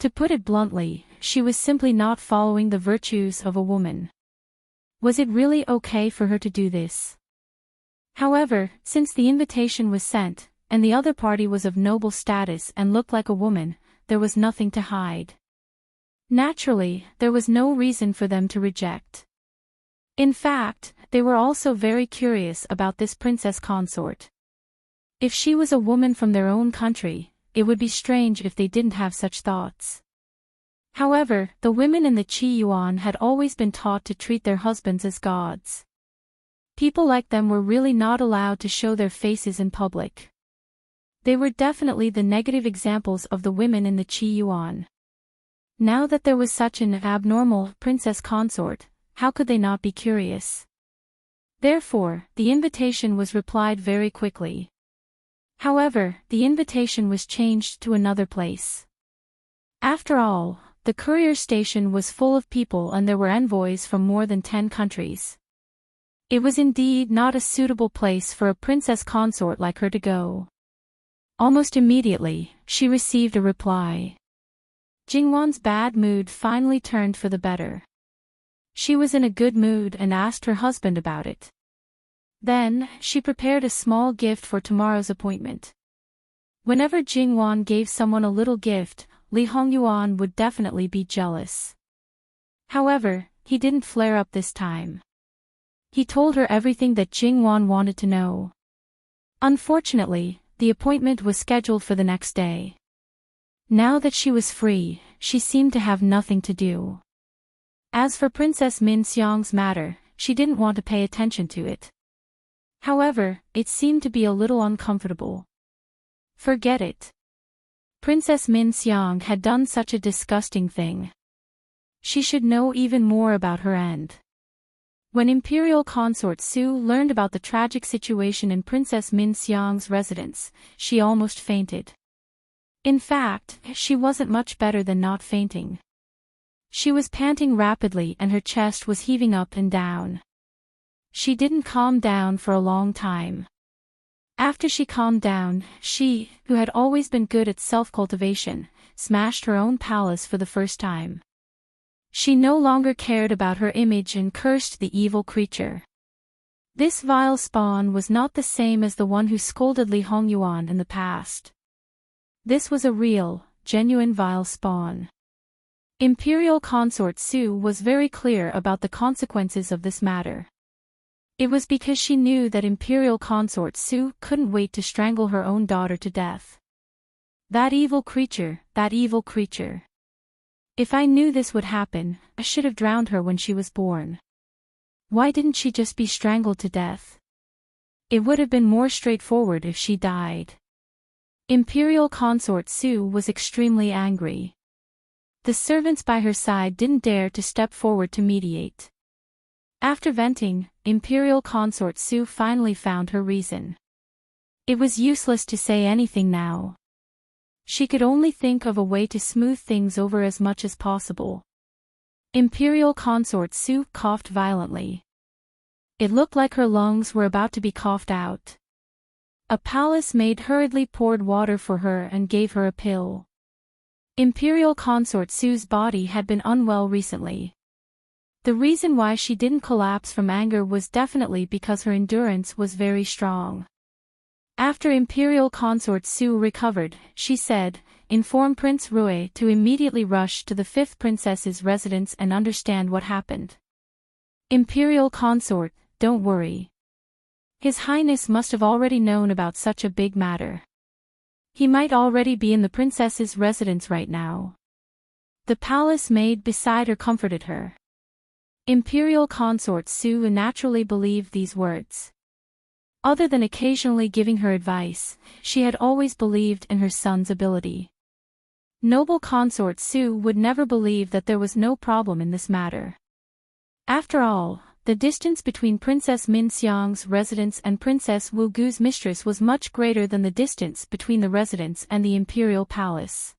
To put it bluntly, she was simply not following the virtues of a woman. Was it really okay for her to do this? However, since the invitation was sent, and the other party was of noble status and looked like a woman, there was nothing to hide. Naturally, there was no reason for them to reject. In fact, they were also very curious about this princess consort. If she was a woman from their own country, it would be strange if they didn't have such thoughts. However, the women in the Qi Yuan had always been taught to treat their husbands as gods. People like them were really not allowed to show their faces in public. They were definitely the negative examples of the women in the Qi Yuan. Now that there was such an abnormal princess consort, how could they not be curious? Therefore, the invitation was replied very quickly. However, the invitation was changed to another place. After all, the courier station was full of people and there were envoys from more than 10 countries. It was indeed not a suitable place for a princess consort like her to go. Almost immediately, she received a reply. Jingwan's bad mood finally turned for the better. She was in a good mood and asked her husband about it. Then, she prepared a small gift for tomorrow's appointment. Whenever Jingwan gave someone a little gift, Li Hongyuan would definitely be jealous. However, he didn't flare up this time. He told her everything that Jingwan wanted to know. Unfortunately, the appointment was scheduled for the next day. Now that she was free, she seemed to have nothing to do. As for Princess Min Xiang's matter, she didn't want to pay attention to it. However, it seemed to be a little uncomfortable. Forget it. Princess Min Xiang had done such a disgusting thing. She should know even more about her end. When Imperial Consort Su learned about the tragic situation in Princess Min Xiang's residence, she almost fainted. In fact, she wasn't much better than not fainting. She was panting rapidly and her chest was heaving up and down. She didn't calm down for a long time. After she calmed down, she, who had always been good at self-cultivation, smashed her own palace for the first time. She no longer cared about her image and cursed the evil creature. This vile spawn was not the same as the one who scolded Li Hongyuan in the past. This was a real, genuine vile spawn. Imperial Consort Su was very clear about the consequences of this matter. It was because she knew that Imperial Consort Su couldn't wait to strangle her own daughter to death. That evil creature, that evil creature. If I knew this would happen, I should have drowned her when she was born. Why didn't she just be strangled to death? It would have been more straightforward if she died. Imperial Consort Su was extremely angry. The servants by her side didn't dare to step forward to mediate. After venting, Imperial Consort Su finally found her reason. It was useless to say anything now. She could only think of a way to smooth things over as much as possible. Imperial Consort Su coughed violently. It looked like her lungs were about to be coughed out. A palace maid hurriedly poured water for her and gave her a pill. Imperial Consort Su's body had been unwell recently. The reason why she didn't collapse from anger was definitely because her endurance was very strong. After Imperial Consort Su recovered, she said, "Inform Prince Rui to immediately rush to the 5th princess's residence and understand what happened." Imperial Consort, don't worry. His Highness must have already known about such a big matter. He might already be in the princess's residence right now. The palace maid beside her comforted her. Imperial Consort Su naturally believed these words. Other than occasionally giving her advice, she had always believed in her son's ability. Noble Consort Su would never believe that there was no problem in this matter. After all, the distance between Princess Min Xiang's residence and Princess Wu Gu's mistress was much greater than the distance between the residence and the imperial palace.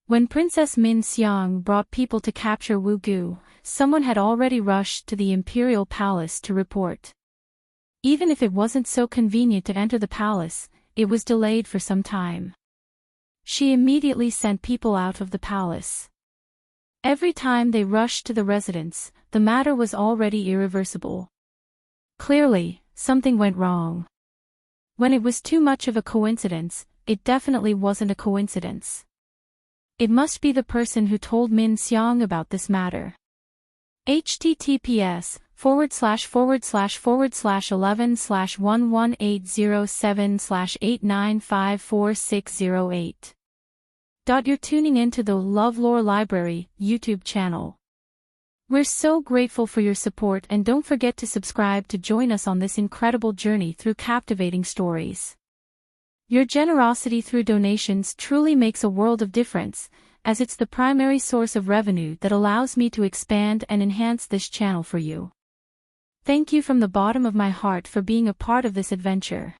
When Princess Min Xiang brought people to capture Wu Gu, someone had already rushed to the imperial palace to report. Even if it wasn't so convenient to enter the palace, it was delayed for some time. She immediately sent people out of the palace. Every time they rushed to the residence, the matter was already irreversible. Clearly, something went wrong. When it was too much of a coincidence, it definitely wasn't a coincidence. It must be the person who told Min Xiang about this matter. https://11/118007/8954608. You're tuning into the LoveLore Library YouTube channel. We're so grateful for your support, and don't forget to subscribe to join us on this incredible journey through captivating stories. Your generosity through donations truly makes a world of difference, as it's the primary source of revenue that allows me to expand and enhance this channel for you. Thank you from the bottom of my heart for being a part of this adventure.